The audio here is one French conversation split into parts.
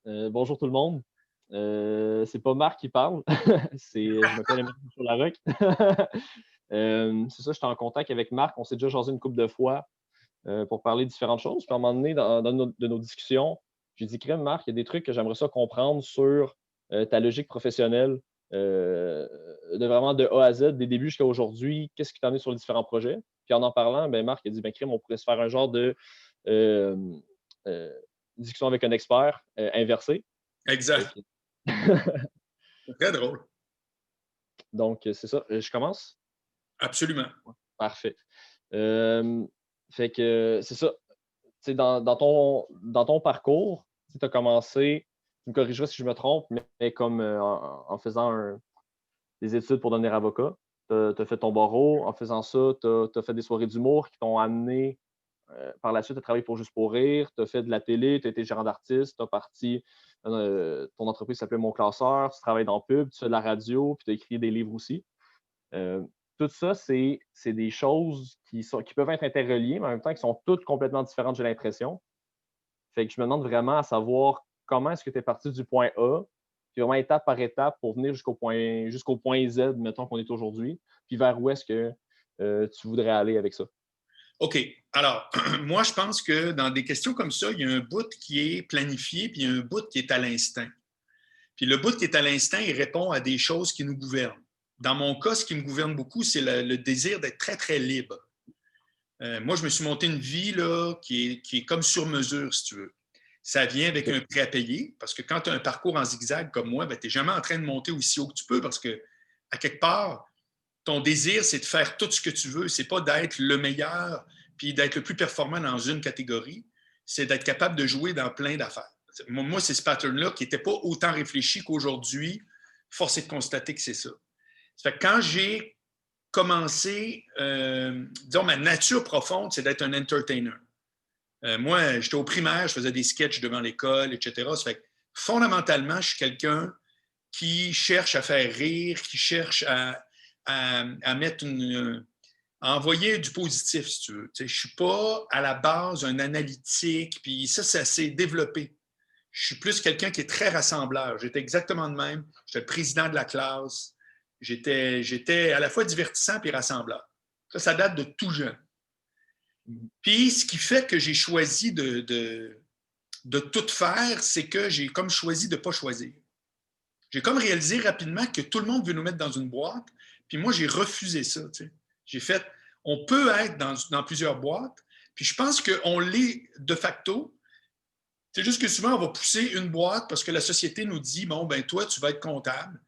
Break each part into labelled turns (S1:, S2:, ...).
S1: Bonjour tout le monde. C'est pas Marc qui parle, je m'appelle Émile sur la roque. C'est ça, j'étais en contact avec Marc. On s'est déjà jasé une couple de fois pour parler de différentes choses. Puis à un moment donné, dans nos discussions, j'ai dit, crème, Marc, il y a des trucs que j'aimerais ça comprendre sur ta logique professionnelle, de vraiment de A à Z, des débuts jusqu'à aujourd'hui. Qu'est-ce qui t'en est sur les différents projets? Puis en parlant, ben, Marc a dit, ben, crème, on pourrait se faire un genre de euh, euh, discussion avec un expert inversé. Fait
S2: Exact.
S1: que
S2: Très drôle.
S1: donc, c'est ça. Je commence?
S2: Absolument.
S1: Parfait. Hem, Fait que c'est ça. Tu sais, dans ton parcours, tu as commencé, tu me corrigeras si je me trompe, mais comme, en faisant des études pour devenir avocat. Tu as fait ton barreau. En faisant ça, tu as fait des soirées d'humour qui t'ont amené, par la suite à travailler pour Juste pour rire. Tu as fait de la télé, tu as été gérant d'artiste, tu as parti, ton entreprise s'appelait Mon Classeur, tu travailles dans la pub, tu fais de la radio, puis tu as écrit des livres aussi. Tout ça, c'est des choses qui peuvent être interreliées, mais en même temps qui sont toutes complètement différentes, j'ai l'impression. Fait que je me demande vraiment à savoir comment est-ce que tu es parti du point A, puis vraiment étape par étape pour venir jusqu'au point Z, mettons qu'on est aujourd'hui, puis vers où est-ce que tu voudrais aller avec ça?
S2: OK. Alors, moi, je pense que dans des questions comme ça, il y a un bout qui est planifié, puis il y a un bout qui est à l'instinct. Puis le bout qui est à l'instinct, il répond à des choses qui nous gouvernent. Dans mon cas, ce qui me gouverne beaucoup, c'est le désir d'être très, très libre. Moi, je me suis monté une vie là, qui est comme sur mesure, si tu veux. Ça vient avec
S1: OK.
S2: un prêt à payer, parce que quand tu as un parcours en zigzag comme moi, ben, tu n'es jamais en train de monter aussi haut que tu peux, parce que, à quelque part, ton désir, c'est de faire tout ce que tu veux. C'est pas d'être le meilleur puis d'être le plus performant dans une catégorie. C'est d'être capable de jouer dans plein d'affaires. Moi, c'est ce pattern-là qui n'était pas autant réfléchi qu'aujourd'hui. Force est de constater que c'est ça. Ça fait que quand j'ai commencé, disons, ma nature profonde, c'est d'être un entertainer. Moi, j'étais au primaire, je faisais des sketchs devant l'école, etc. Ça fait que fondamentalement, je suis quelqu'un qui cherche à faire rire, qui cherche à mettre à envoyer du positif, si tu veux. Je ne suis pas à la base un analytique, puis ça s'est développé. Je suis plus quelqu'un qui est très rassembleur. J'étais exactement de même. J'étais le président de la classe. J'étais à la fois divertissant et rassembleur. Ça date de tout jeune. Puis, ce qui fait que j'ai choisi de tout faire, c'est que j'ai comme choisi de ne pas choisir. J'ai comme réalisé rapidement que tout le monde veut nous mettre dans une boîte, puis moi, j'ai refusé ça. Tu sais. J'ai fait, on peut être dans plusieurs boîtes, puis je pense qu'on l'est de facto. C'est juste que souvent, on va pousser une boîte parce que la société nous dit, bon, ben toi, tu vas être comptable,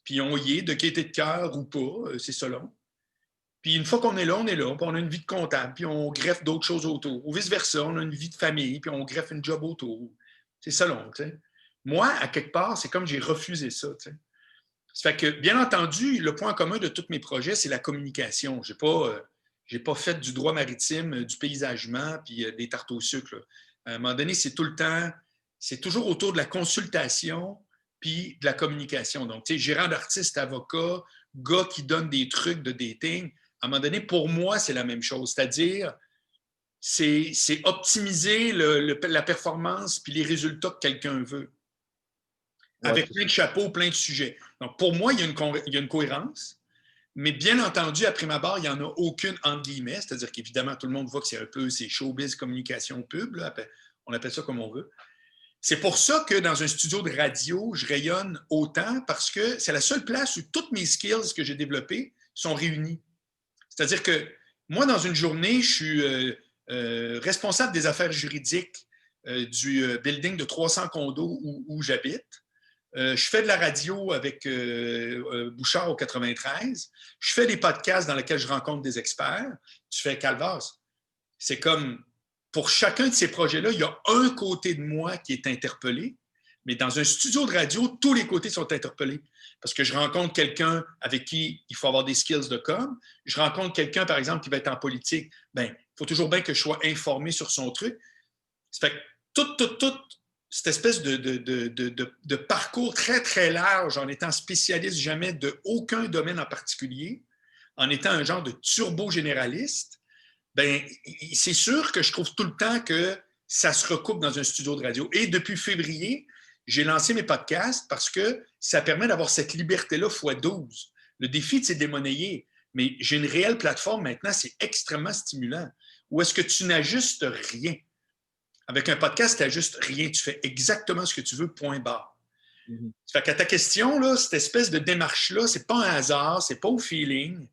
S2: puis on y est, de gaieté de cœur ou pas, c'est selon. Puis une fois qu'on est là, on est là, puis on a une vie de comptable, puis on greffe d'autres choses autour. Ou vice-versa, on a une vie de famille, puis on greffe une job autour. C'est selon, tu sais. Moi, à quelque part, c'est comme j'ai refusé ça, tu sais. Ça fait que, bien entendu, le point commun de tous mes projets, c'est la communication. J'ai pas fait du droit maritime, du paysagement, puis des tartes au sucre. Là. À un moment donné, c'est tout le temps, c'est toujours autour de la consultation puis de la communication. Donc, tu sais, gérant d'artiste, avocat, gars qui donne des trucs de dating, à un moment donné, pour moi, c'est la même chose. C'est-à-dire, c'est optimiser la performance puis les résultats que quelqu'un veut
S1: Ouais,
S2: avec
S1: c'est
S2: plein
S1: ça.
S2: de chapeaux, plein de sujets. Donc, pour moi, il y a une cohérence, mais bien entendu, à prime abord, il n'y en a aucune entre guillemets, c'est-à-dire qu'évidemment, tout le monde voit que c'est un peu c'est showbiz, communication, pub, là, on appelle ça comme on veut. C'est pour ça que dans un studio de radio, je rayonne autant parce que c'est la seule place où toutes mes skills que j'ai développées sont réunies. C'est-à-dire que moi, dans une journée, je suis responsable des affaires juridiques du building de 300 condos où j'habite. Je fais de la radio avec Bouchard au 93. Je fais des podcasts dans lesquels je rencontre des experts. Tu fais Calvas. C'est comme, pour chacun de ces projets-là, il y a un côté de moi qui est interpellé, mais dans un studio de radio, tous les côtés sont interpellés. Parce que je rencontre quelqu'un avec qui il faut avoir des skills de com. Je rencontre quelqu'un, par exemple, qui va être en politique. Ben, il faut toujours bien que je sois informé sur son truc. Ça fait que toute cette espèce de parcours très, très large en étant spécialiste jamais de aucun domaine en particulier, en étant un genre de turbo-généraliste, ben, c'est sûr que je trouve tout le temps que ça se recoupe dans un studio de radio. Et depuis février, j'ai lancé mes podcasts parce que ça permet d'avoir cette liberté-là fois 12. Le défi, c'est de les monnayer. Mais j'ai une réelle plateforme maintenant, c'est extrêmement stimulant. Où est-ce que tu n'ajustes rien? Avec un podcast, tu n'ajustes rien. Tu fais exactement ce que tu veux, point barre.
S1: Mhm.
S2: Ça fait qu'à ta question, là, cette espèce de démarche-là, c'est pas un hasard, c'est pas au feeling.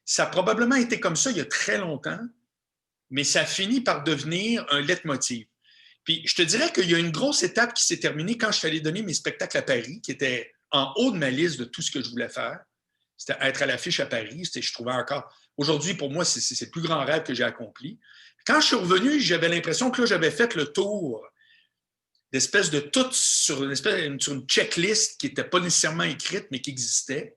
S2: Ça a probablement été comme ça il y a très longtemps, mais ça finit par devenir un leitmotiv. Puis je te dirais qu'il y a une grosse étape qui s'est terminée quand je suis allé donner mes spectacles à Paris, qui était en haut de ma liste de tout ce que je voulais faire. C'était être à l'affiche à Paris. Je trouvais encore. Aujourd'hui, pour moi, c'est le plus grand rêve que j'ai accompli. Quand je suis revenu, j'avais l'impression que là, j'avais fait le tour d'espèce de tout sur une checklist qui n'était pas nécessairement écrite, mais qui existait.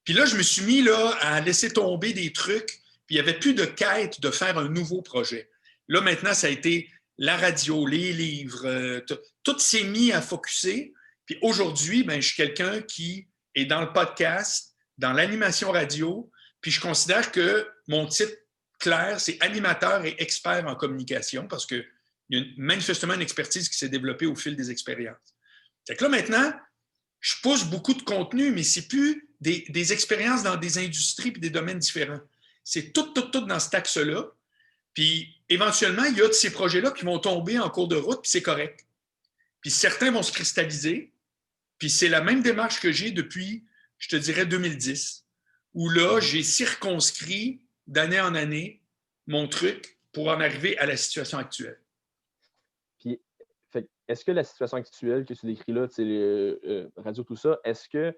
S2: Puis là, je me suis mis là, à laisser tomber des trucs, puis il n'y avait plus de quête de faire un nouveau projet. Là, maintenant, ça a été la radio, les livres, tout s'est mis à focusser. Puis aujourd'hui, ben, je suis quelqu'un qui est dans le podcast, dans l'animation radio, puis je considère que mon titre clair, c'est animateur et expert en communication parce qu'il y a manifestement une expertise qui s'est développée au fil des expériences. Fait que là, maintenant, je pousse beaucoup de contenu, mais c'est plus des expériences dans des industries et des domaines différents. C'est tout dans cet axe-là. Puis éventuellement, il y a de ces projets-là qui vont tomber en cours de route, puis c'est correct. Puis certains vont se cristalliser. Puis c'est la même démarche que j'ai depuis, je te dirais, 2010, où là, j'ai circonscrit d'année en année mon truc pour en arriver à la situation actuelle.
S1: Puis, est-ce que la situation actuelle que tu décris là, radio, tout ça, est-ce que,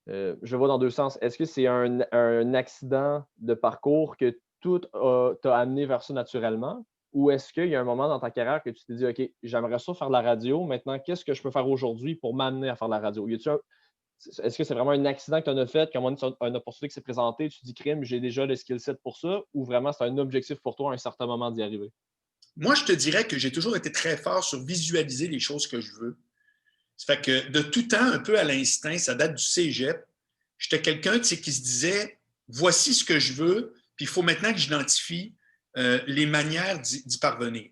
S1: je vois dans deux sens, est-ce que c'est un accident de parcours que tout t'a amené vers ça naturellement? Ou est-ce qu'il y a un moment dans ta carrière que tu t'es dit, OK, j'aimerais ça faire de la radio, maintenant, qu'est-ce que je peux faire aujourd'hui pour m'amener à faire de la radio? Est-ce que c'est vraiment un accident que tu en as fait, qu'à un moment donné, une opportunité qui s'est présentée, tu te dis, crime, j'ai déjà le skill set pour ça, ou vraiment c'est un objectif pour toi à un certain moment d'y arriver?
S2: Moi, je te dirais que j'ai toujours été très fort sur visualiser les choses que je veux. Ça fait que de tout temps, un peu à l'instinct, ça date du cégep, j'étais quelqu'un qui se disait, voici ce que je veux, puis il faut maintenant que j'identifie les manières d'y parvenir.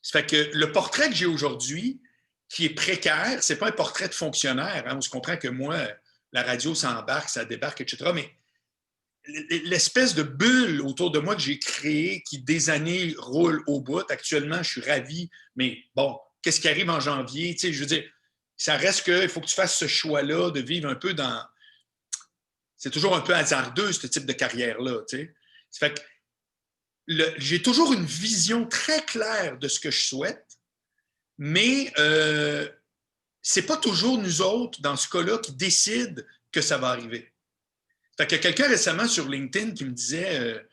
S2: Ça fait que le portrait que j'ai aujourd'hui, qui est précaire, c'est pas un portrait de fonctionnaire. Hein, on se comprend que moi, la radio, ça embarque, ça débarque, etc. Mais l'espèce de bulle autour de moi que j'ai créée, qui des années roule au bout, actuellement, je suis ravi, mais bon, qu'est-ce qui arrive en janvier? Tu sais, je veux dire, ça reste qu'il faut que tu fasses ce choix-là de vivre un peu dans. C'est toujours un peu hasardeux, ce type de carrière-là. Tu sais. Ça fait que j'ai toujours une vision très claire de ce que je souhaite, mais c'est pas toujours nous autres, dans ce cas-là, qui décident que ça va arriver. Fait qu'il y a quelqu'un récemment sur LinkedIn qui me disait,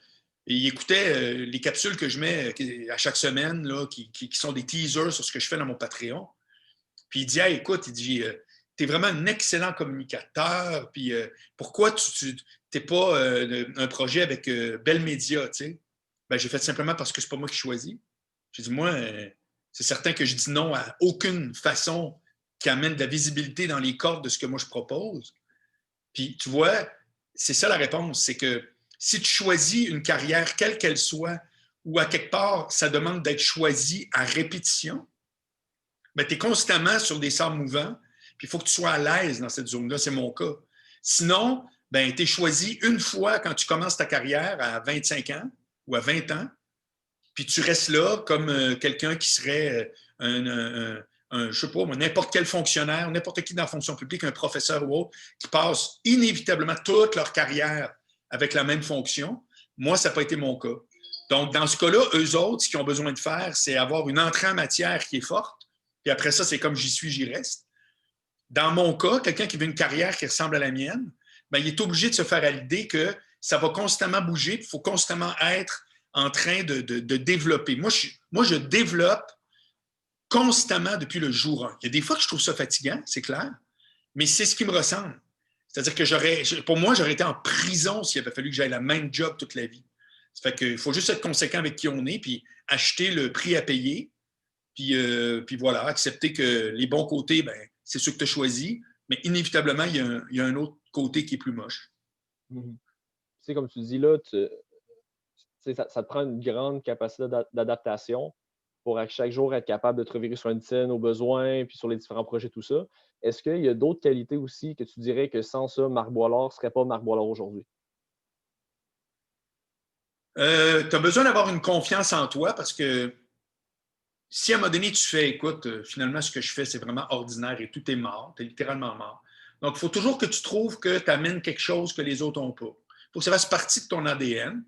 S2: il écoutait les capsules que je mets à chaque semaine, là, qui sont des teasers sur ce que je fais dans mon Patreon. Puis il dit, hey, écoute, il dit, tu es vraiment un excellent communicateur, puis pourquoi tu n'es pas un projet avec Bell Media, tu sais? Ben, j'ai fait simplement parce que c'est pas moi qui choisis. J'ai dit, moi, c'est certain que je dis non à aucune façon qui amène de la visibilité dans les cordes de ce que moi je propose. Puis tu vois, c'est ça la réponse, c'est que si tu choisis une carrière, quelle qu'elle soit, ou à quelque part, ça demande d'être choisi à répétition, ben, tu es constamment sur des sables mouvants, puis il faut que tu sois à l'aise dans cette zone-là, c'est mon cas. Sinon, ben, tu es choisi une fois quand tu commences ta carrière à 25 ans ou à 20 ans, puis tu restes là comme quelqu'un qui serait je ne sais pas, n'importe quel fonctionnaire, n'importe qui dans la fonction publique, un professeur ou autre, qui passe inévitablement toute leur carrière avec la même fonction. Moi, ça n'a pas été mon cas. Donc, dans ce cas-là, eux autres, ce qu'ils ont besoin de faire, c'est avoir une entrée en matière qui est forte. Puis après ça, c'est comme j'y suis, j'y reste. Dans mon cas, quelqu'un qui veut une carrière qui ressemble à la mienne, ben, il est obligé de se faire à l'idée que ça va constamment bouger, il faut constamment être en train de développer. Moi, je développe constamment depuis le jour 1. Il y a des fois que je trouve ça fatigant, c'est clair, mais c'est ce qui me ressemble. C'est-à-dire que pour moi, j'aurais été en prison s'il avait fallu que j'aille la même job toute la vie. Ça fait qu'il faut juste être conséquent avec qui on est, puis acheter le prix à payer, puis voilà, accepter que les bons côtés, ben, c'est ceux que tu as choisis, mais inévitablement, il y a un autre côté qui est plus moche.
S1: Mhm. Tu sais, comme tu dis là, ça te prend une grande capacité d'adaptation. pour à chaque jour être capable de te revirer sur LinkedIn aux besoins, puis sur les différents projets, tout ça. Est-ce qu'il y a d'autres qualités aussi que tu dirais que sans ça, Marc Boilard ne serait pas Marc Boilard aujourd'hui?
S2: Tu as besoin d'avoir une confiance en toi parce que si à un moment donné, tu fais, écoute, finalement, ce que je fais, c'est vraiment ordinaire et tout est mort, tu es littéralement mort. Donc, il faut toujours que tu trouves que tu amènes quelque chose que les autres n'ont pas. Il faut que ça fasse partie de ton ADN.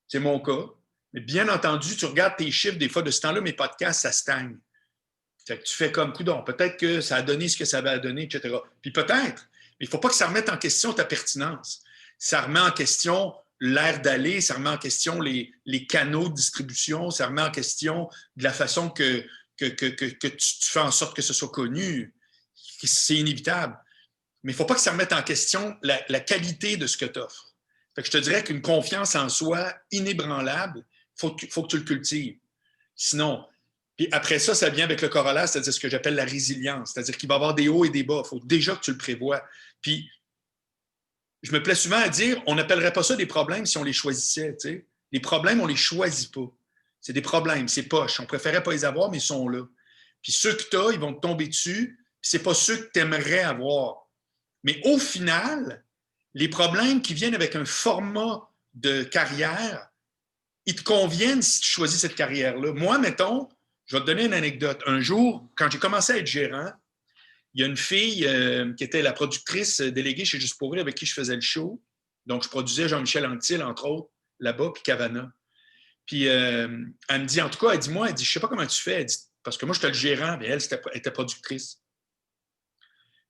S2: C'est mon cas. Mais bien entendu, tu regardes tes chiffres, des fois, de ce temps-là, mes podcasts, ça stagne. Fait que tu fais comme coudonc. Peut-être que ça a donné ce que ça avait donné, etc. Puis peut-être, mais il ne faut pas que ça remette en question ta pertinence. Ça remet en question l'air d'aller, ça remet en question les canaux de distribution, ça remet en question de la façon que tu fais en sorte que ce soit connu. C'est inévitable. Mais il ne faut pas que ça remette en question la qualité de ce que tu offres. Fait que je te dirais qu'une confiance en soi inébranlable, il faut que tu le cultives. Sinon, puis après ça, ça vient avec le corollaire, c'est-à-dire ce que j'appelle la résilience. C'est-à-dire qu'il va y avoir des hauts et des bas. Il faut déjà que tu le prévois. Puis, je me plais souvent à dire, on n'appellerait pas ça des problèmes si on les choisissait. T'sais. Les problèmes, on ne les choisit pas. C'est des problèmes, c'est poche. On préférait pas les avoir, mais ils sont là. Puis ceux que tu as, ils vont te tomber dessus. Puis c'est pas ceux que tu aimerais avoir. Mais au final, les problèmes qui viennent avec un format de carrière, ils te conviennent si tu choisis cette carrière-là. Moi, mettons, je vais te donner une anecdote. Un jour, quand j'ai commencé à être gérant, il y a une fille qui était la productrice déléguée chez Juste pour rire avec qui je faisais le show. Donc, je produisais Jean-Michel Anctil, entre autres, là-bas, puis Cavana. Puis, elle me dit, en tout cas, elle dit, moi, elle dit, je sais pas comment tu fais. Elle dit, parce que moi, j'étais le gérant, mais elle était productrice.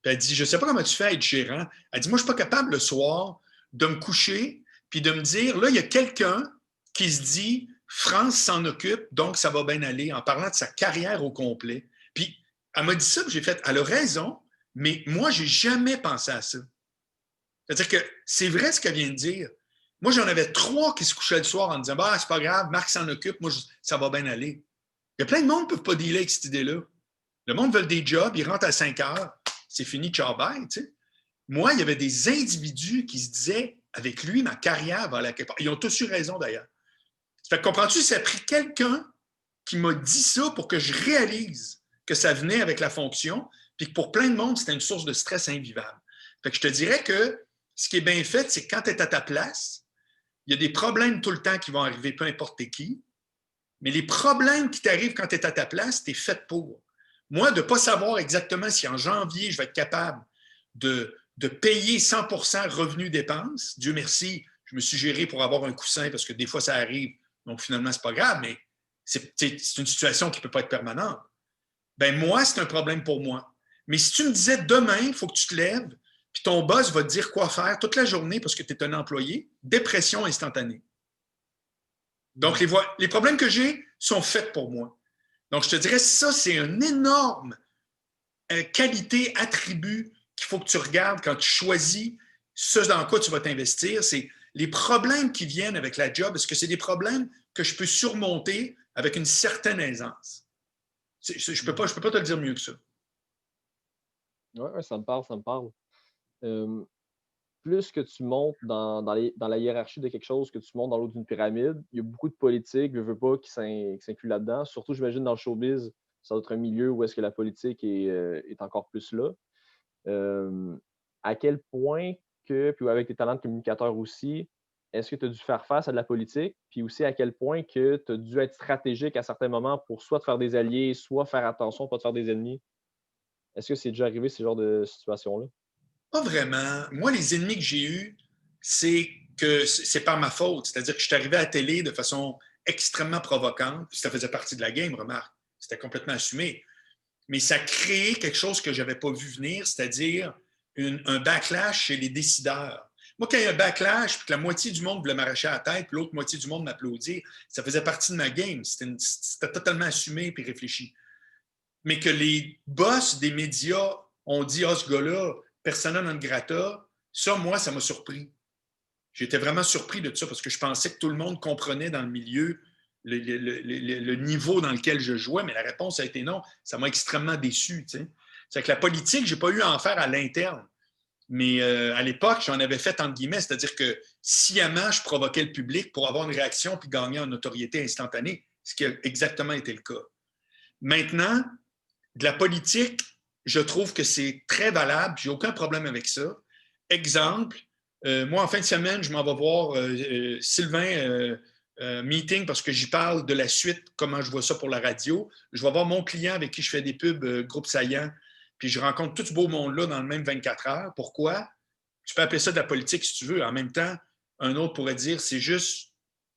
S2: Puis, elle dit, je sais pas comment tu fais à être gérant. Elle dit, moi, je suis pas capable le soir de me coucher puis de me dire, là, il y a quelqu'un qui se dit, France s'en occupe, donc ça va bien aller, en parlant de sa carrière au complet. Puis, elle m'a dit ça, puis j'ai fait, elle a raison, mais moi, j'ai jamais pensé à ça. C'est-à-dire que c'est vrai ce qu'elle vient de dire. Moi, j'en avais 3 qui se couchaient le soir en disant, bah, c'est pas grave, Marc s'en occupe, moi, ça va bien aller. Il y a plein de monde qui ne peuvent pas dealer avec cette idée-là. Le monde veut des jobs, ils rentrent à 5 heures, c'est fini, ciao, bye, tu sais. Moi, il y avait des individus qui se disaient, avec lui, ma carrière va aller à quelque part. Ils ont tous eu raison, d'ailleurs. Fait que comprends-tu, ça a pris quelqu'un qui m'a dit ça pour que je réalise que ça venait avec la fonction, puis que pour plein de monde, c'était une source de stress invivable. Fait que je te dirais que ce qui est bien fait, c'est que quand tu es à ta place, il y a des problèmes tout le temps qui vont arriver, peu importe qui, mais les problèmes qui t'arrivent quand tu es à ta place, tu es fait pour. Moi, de ne pas savoir exactement si en janvier, je vais être capable de payer 100% revenu-dépenses, Dieu merci, je me suis géré pour avoir un coussin parce que des fois, ça arrive, donc finalement, ce n'est pas grave, mais c'est une situation qui ne peut pas être permanente. Ben moi, c'est un problème pour moi. Mais si tu me disais demain, il faut que tu te lèves, puis ton boss va te dire quoi faire toute la journée parce que tu es un employé, dépression instantanée. Donc, les problèmes que j'ai sont faits pour moi. Donc, je te dirais, ça, c'est une énorme qualité, attribut qu'il faut que tu regardes quand tu choisis ce dans quoi tu vas t'investir. C'est les problèmes qui viennent avec la job. Est-ce que c'est des problèmes que je peux surmonter avec une certaine aisance? Je ne peux pas te le dire mieux que ça.
S1: Oui, ouais, ça me parle, ça me parle. Plus que tu montes dans la hiérarchie de quelque chose, que tu montes dans l'eau d'une pyramide, il y a beaucoup de politique, je veux pas, qui s'incluent là-dedans. Surtout, j'imagine, dans le showbiz, ça doit être un milieu où est-ce que la politique est encore plus là. À quel point puis avec tes talents de communicateur aussi, est-ce que tu as dû faire face à de la politique? Puis aussi, à quel point que tu as dû être stratégique à certains moments pour soit te faire des alliés, soit faire attention, pas te faire des ennemis? Est-ce que c'est déjà arrivé, ce genre de situation-là?
S2: Pas vraiment. Moi, les ennemis que j'ai eus, c'est que c'est par ma faute. C'est-à-dire que je suis arrivé à la télé de façon extrêmement provocante. Puis ça faisait partie de la game, remarque. C'était complètement assumé. Mais ça a créé quelque chose que je n'avais pas vu venir, c'est-à-dire un backlash chez les décideurs. Moi, quand il y a un backlash, puis que la moitié du monde voulait m'arracher à la tête, puis l'autre moitié du monde m'applaudir, ça faisait partie de ma game. C'était totalement assumé et réfléchi. Mais que les boss des médias ont dit, ah, ce gars-là, persona non grata, ça, moi, ça m'a surpris. J'étais vraiment surpris de ça parce que je pensais que tout le monde comprenait dans le milieu le niveau dans lequel je jouais, mais la réponse a été non. Ça m'a extrêmement déçu. C'est que la politique, je n'ai pas eu à en faire à l'interne. Mais à l'époque, j'en avais fait entre guillemets, c'est-à-dire que sciemment, je provoquais le public pour avoir une réaction puis gagner en notoriété instantanée. ce qui a exactement été le cas. Maintenant, de la politique, je trouve que c'est très valable, j'ai aucun problème avec ça. Exemple, moi, en fin de semaine, je m'en vais voir Sylvain meeting parce que j'y parle de la suite, comment je vois ça pour la radio. Je vais voir mon client avec qui je fais des pubs, Groupe Saillant, puis je rencontre tout ce beau monde-là dans le même 24 heures. Pourquoi? Tu peux appeler ça de la politique si tu veux. En même temps, un autre pourrait dire c'est juste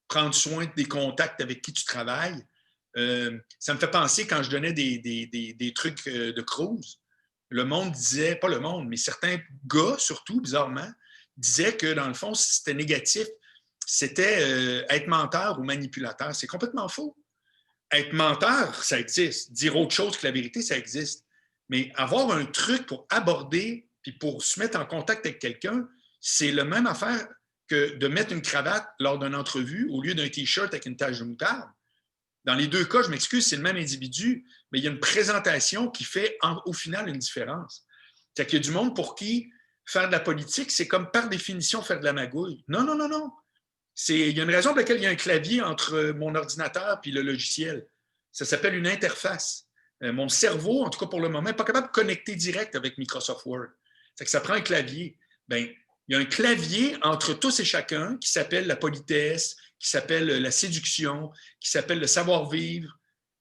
S2: prendre soin des contacts avec qui tu travailles. Ça me fait penser quand je donnais des trucs de cruise. Le monde disait, pas le monde, mais certains gars, surtout, bizarrement, disaient que dans le fond, si c'était négatif, c'était être menteur ou manipulateur. C'est complètement faux. Être menteur, ça existe. Dire autre chose que la vérité, ça existe. Mais avoir un truc pour aborder puis pour se mettre en contact avec quelqu'un, c'est la même affaire que de mettre une cravate lors d'une entrevue au lieu d'un T-shirt avec une tache de moutarde. Dans les deux cas, je m'excuse, c'est le même individu, mais il y a une présentation qui fait au final une différence. C'est qu'il y a du monde pour qui faire de la politique, c'est comme par définition faire de la magouille. Non, non, non, non. Il y a une raison pour laquelle il y a un clavier entre mon ordinateur et le logiciel. Ça s'appelle une interface. Mon cerveau, en tout cas pour le moment, n'est pas capable de connecter direct avec Microsoft Word. C'est que ça prend un clavier. Bien, il y a un clavier entre tous et chacun qui s'appelle la politesse, qui s'appelle la séduction, qui s'appelle le savoir-vivre,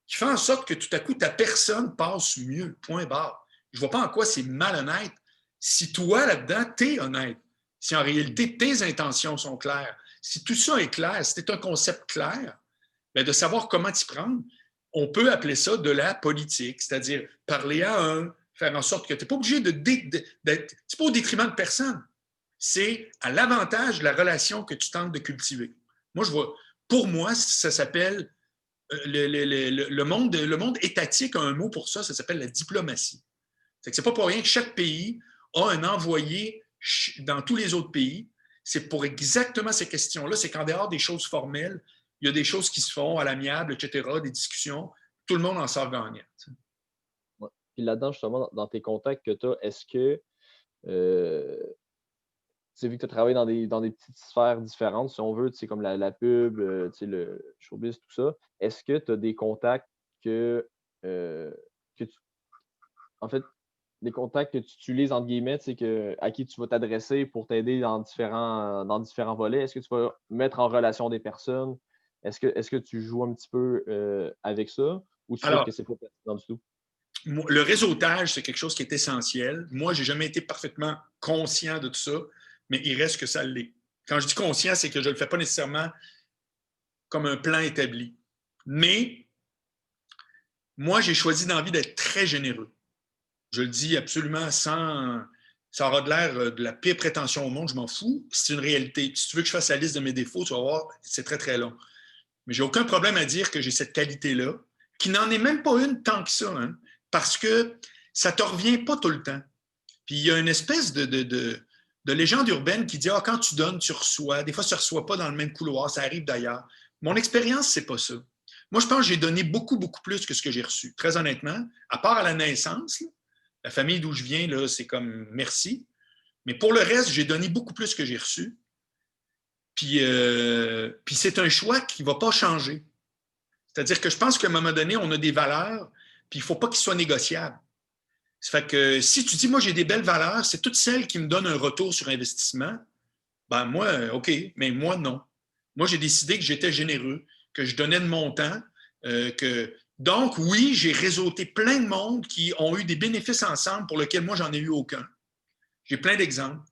S2: qui fait en sorte que tout à coup, ta personne passe mieux, point barre. Je ne vois pas en quoi c'est malhonnête si toi, là-dedans, tu es honnête, si en réalité, tes intentions sont claires. Si tout ça est clair, si c'est un concept clair, bien de savoir comment t'y prendre, on peut appeler ça de la politique, c'est-à-dire parler à un, faire en sorte que tu n'es pas obligé d'être... C'est pas au détriment de personne. C'est à l'avantage de la relation que tu tentes de cultiver. Moi, je vois, pour moi, ça s'appelle le monde étatique a un mot pour ça, ça s'appelle la diplomatie. C'est pas pour rien que chaque pays a un envoyé dans tous les autres pays. C'est pour exactement ces questions-là. C'est qu'en dehors des choses formelles, il y a des choses qui se font à l'amiable, etc., des discussions. Tout le monde en sort gagnant.
S1: Ouais. Puis là-dedans, justement, dans tes contacts que tu as, est-ce que vu que tu as travaillé dans des petites sphères différentes, si on veut, comme la pub, le showbiz, tout ça, est-ce que tu as des contacts euh, que tu, en fait, des contacts que tu utilises, entre guillemets, à qui tu vas t'adresser pour t'aider dans différents volets? Est-ce que tu vas mettre en relation des personnes? Est-ce que tu joues un petit peu avec ça ou tu trouves
S2: Alors,
S1: que c'est pas pertinent du tout?
S2: le réseautage, c'est quelque chose qui est essentiel. Moi, je n'ai jamais été parfaitement conscient de tout ça, mais il reste que ça l'est. Quand je dis conscient, c'est que je ne le fais pas nécessairement comme un plan établi. Mais moi, j'ai choisi d'envie d'être très généreux. Je le dis absolument sans... Ça aura de l'air de la pire prétention au monde, je m'en fous. C'est une réalité. Si tu veux que je fasse la liste de mes défauts, tu vas voir, c'est très, très long. Mais j'ai aucun problème à dire que j'ai cette qualité-là, qui n'en est même pas une tant que ça, hein, parce que ça ne te revient pas tout le temps. Puis il y a une espèce de légende urbaine qui dit, ah, quand tu donnes, tu reçois. Des fois, tu ne reçois pas dans le même couloir, ça arrive d'ailleurs. Mon expérience, c'est pas ça. Moi, je pense que j'ai donné beaucoup, beaucoup plus que ce que j'ai reçu. Très honnêtement, à part à la naissance, là, la famille d'où je viens, là, c'est comme merci. Mais pour le reste, j'ai donné beaucoup plus que j'ai reçu. Puis c'est un choix qui ne va pas changer. C'est-à-dire que je pense qu'à un moment donné, on a des valeurs, puis il ne faut pas qu'ils soient négociables. Ça fait que si tu dis, moi, j'ai des belles valeurs, c'est toutes celles qui me donnent un retour sur investissement, ben moi, OK, mais moi, non. Moi, j'ai décidé que j'étais généreux, que je donnais de mon temps, que... Donc, oui, j'ai réseauté plein de monde qui ont eu des bénéfices ensemble pour lesquels moi, j'en ai eu aucun. J'ai plein d'exemples.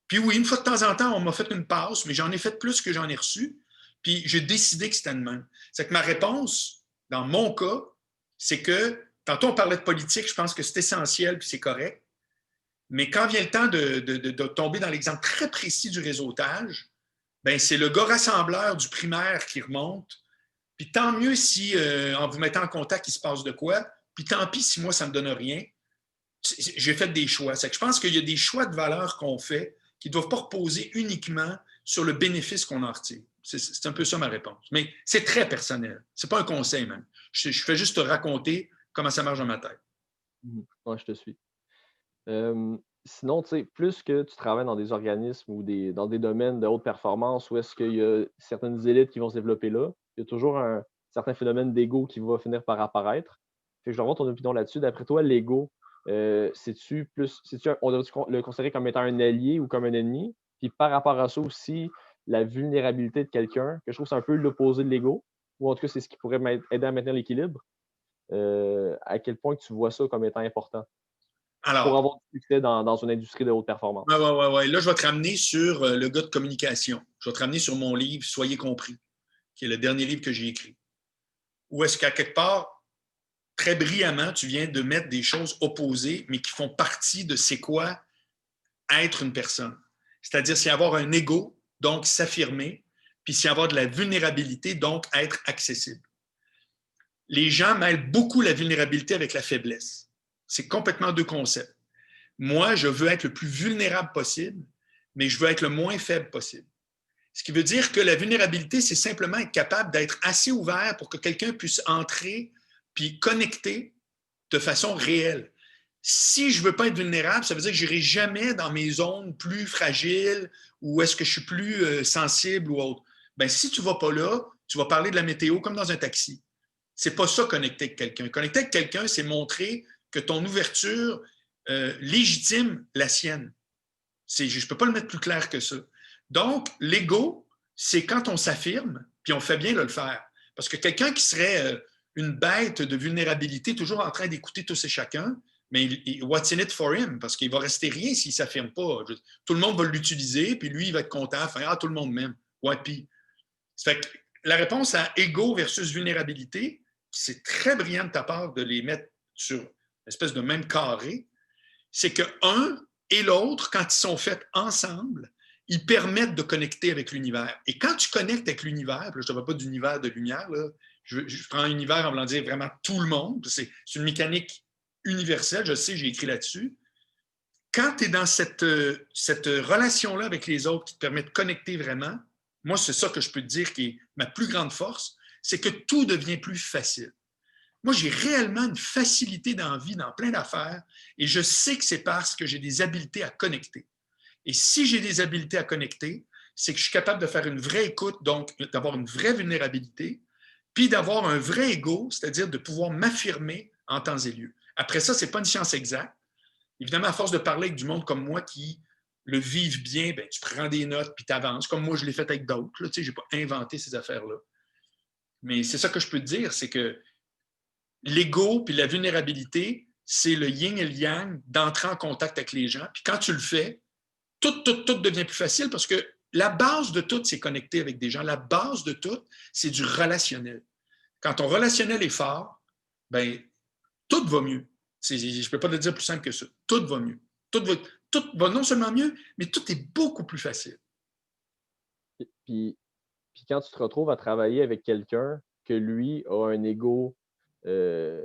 S2: Puis oui, une fois de temps en temps, on m'a fait une passe, mais j'en ai fait plus que j'en ai reçu. Puis j'ai décidé que c'était de même. C'est que ma réponse, dans mon cas, c'est que, tantôt on parlait de politique, je pense que c'est essentiel, puis c'est correct. Mais quand vient le temps de tomber dans l'exemple très précis du réseautage, ben c'est le gars rassembleur du primaire qui remonte. Puis tant mieux si, en vous mettant en contact, il se passe de quoi. Puis tant pis si moi, ça ne me donne rien. J'ai fait des choix. C'est que je pense qu'il y a des choix de valeurs qu'on fait qui ne doivent pas reposer uniquement sur le bénéfice qu'on en retire. C'est un peu ça ma réponse. Mais c'est très personnel. Ce n'est pas un conseil même. Je fais juste te raconter comment ça marche dans ma tête.
S1: Ouais, je te suis. Sinon, plus que tu travailles dans des organismes ou dans des domaines de haute performance où est-ce qu'il y a certaines élites qui vont se développer là, il y a toujours certains phénomènes d'ego qui vont finir par apparaître. Fait que je veux avoir ton opinion là-dessus. D'après toi, l'ego, on doit le considérer comme étant un allié ou comme un ennemi? Puis par rapport à ça aussi, la vulnérabilité de quelqu'un, que je trouve que c'est un peu l'opposé de l'ego, ou en tout cas, c'est ce qui pourrait aider à maintenir l'équilibre. À quel point tu vois ça comme étant important pour
S2: Alors,
S1: avoir du succès dans une industrie de haute performance?
S2: ouais. Là, je vais te ramener sur le gars de communication. Je vais te ramener sur mon livre Soyez compris, qui est le dernier livre que j'ai écrit. Où est-ce qu'à quelque part, très brillamment, tu viens de mettre des choses opposées, mais qui font partie de c'est quoi être une personne. C'est-à-dire, c'est avoir un ego, donc s'affirmer, puis c'est avoir de la vulnérabilité, donc être accessible. Les gens mêlent beaucoup la vulnérabilité avec la faiblesse. C'est complètement deux concepts. Moi, je veux être le plus vulnérable possible, mais je veux être le moins faible possible. Ce qui veut dire que la vulnérabilité, c'est simplement être capable d'être assez ouvert pour que quelqu'un puisse entrer puis connecter de façon réelle. Si je ne veux pas être vulnérable, ça veut dire que je n'irai jamais dans mes zones plus fragiles ou est-ce que je suis plus sensible ou autre. Ben, si tu ne vas pas là, tu vas parler de la météo comme dans un taxi. C'est pas ça connecter avec quelqu'un. Connecter avec quelqu'un, c'est montrer que ton ouverture légitime la sienne. Je ne peux pas le mettre plus clair que ça. Donc, l'ego, c'est quand on s'affirme, puis on fait bien de le faire. Parce que quelqu'un qui serait une bête de vulnérabilité, toujours en train d'écouter tous et chacun, mais what's in it for him? Parce qu'il va rester rien s'il ne s'affirme pas. Tout le monde va l'utiliser, puis lui, il va être content, faire « Ah, tout le monde m'aime. » Ouais, puis. Ça fait que la réponse à ego versus vulnérabilité, c'est très brillant de ta part de les mettre sur une espèce de même carré, c'est que un et l'autre, quand ils sont faits ensemble, ils permettent de connecter avec l'univers. Et quand tu connectes avec l'univers, là, je ne te parle pas d'univers de lumière, là, je prends univers en voulant dire vraiment tout le monde, c'est une mécanique universelle, je sais, j'ai écrit là-dessus. Quand tu es dans cette relation-là avec les autres qui te permet de connecter vraiment, moi, c'est ça que je peux te dire qui est ma plus grande force, c'est que tout devient plus facile. Moi, j'ai réellement une facilité dans la vie, dans plein d'affaires, et je sais que c'est parce que j'ai des habiletés à connecter. Et si j'ai des habiletés à connecter, c'est que je suis capable de faire une vraie écoute, donc d'avoir une vraie vulnérabilité, puis d'avoir un vrai ego, c'est-à-dire de pouvoir m'affirmer en temps et lieu. Après ça, ce n'est pas une science exacte. Évidemment, à force de parler avec du monde comme moi qui le vivent bien, ben, tu prends des notes puis tu avances, comme moi je l'ai fait avec d'autres. Je n'ai pas inventé ces affaires-là. Mais c'est ça que je peux te dire, c'est que l'ego puis la vulnérabilité, c'est le yin et le yang d'entrer en contact avec les gens. Puis quand tu le fais, tout devient plus facile parce que la base de tout, c'est connecter avec des gens. La base de tout, c'est du relationnel. Quand ton relationnel est fort, ben, tout va mieux. Je ne peux pas te dire plus simple que ça. Tout va mieux. Tout va non seulement mieux, mais tout est beaucoup plus facile.
S1: Puis, puis quand tu te retrouves à travailler avec quelqu'un que lui a un ego, euh,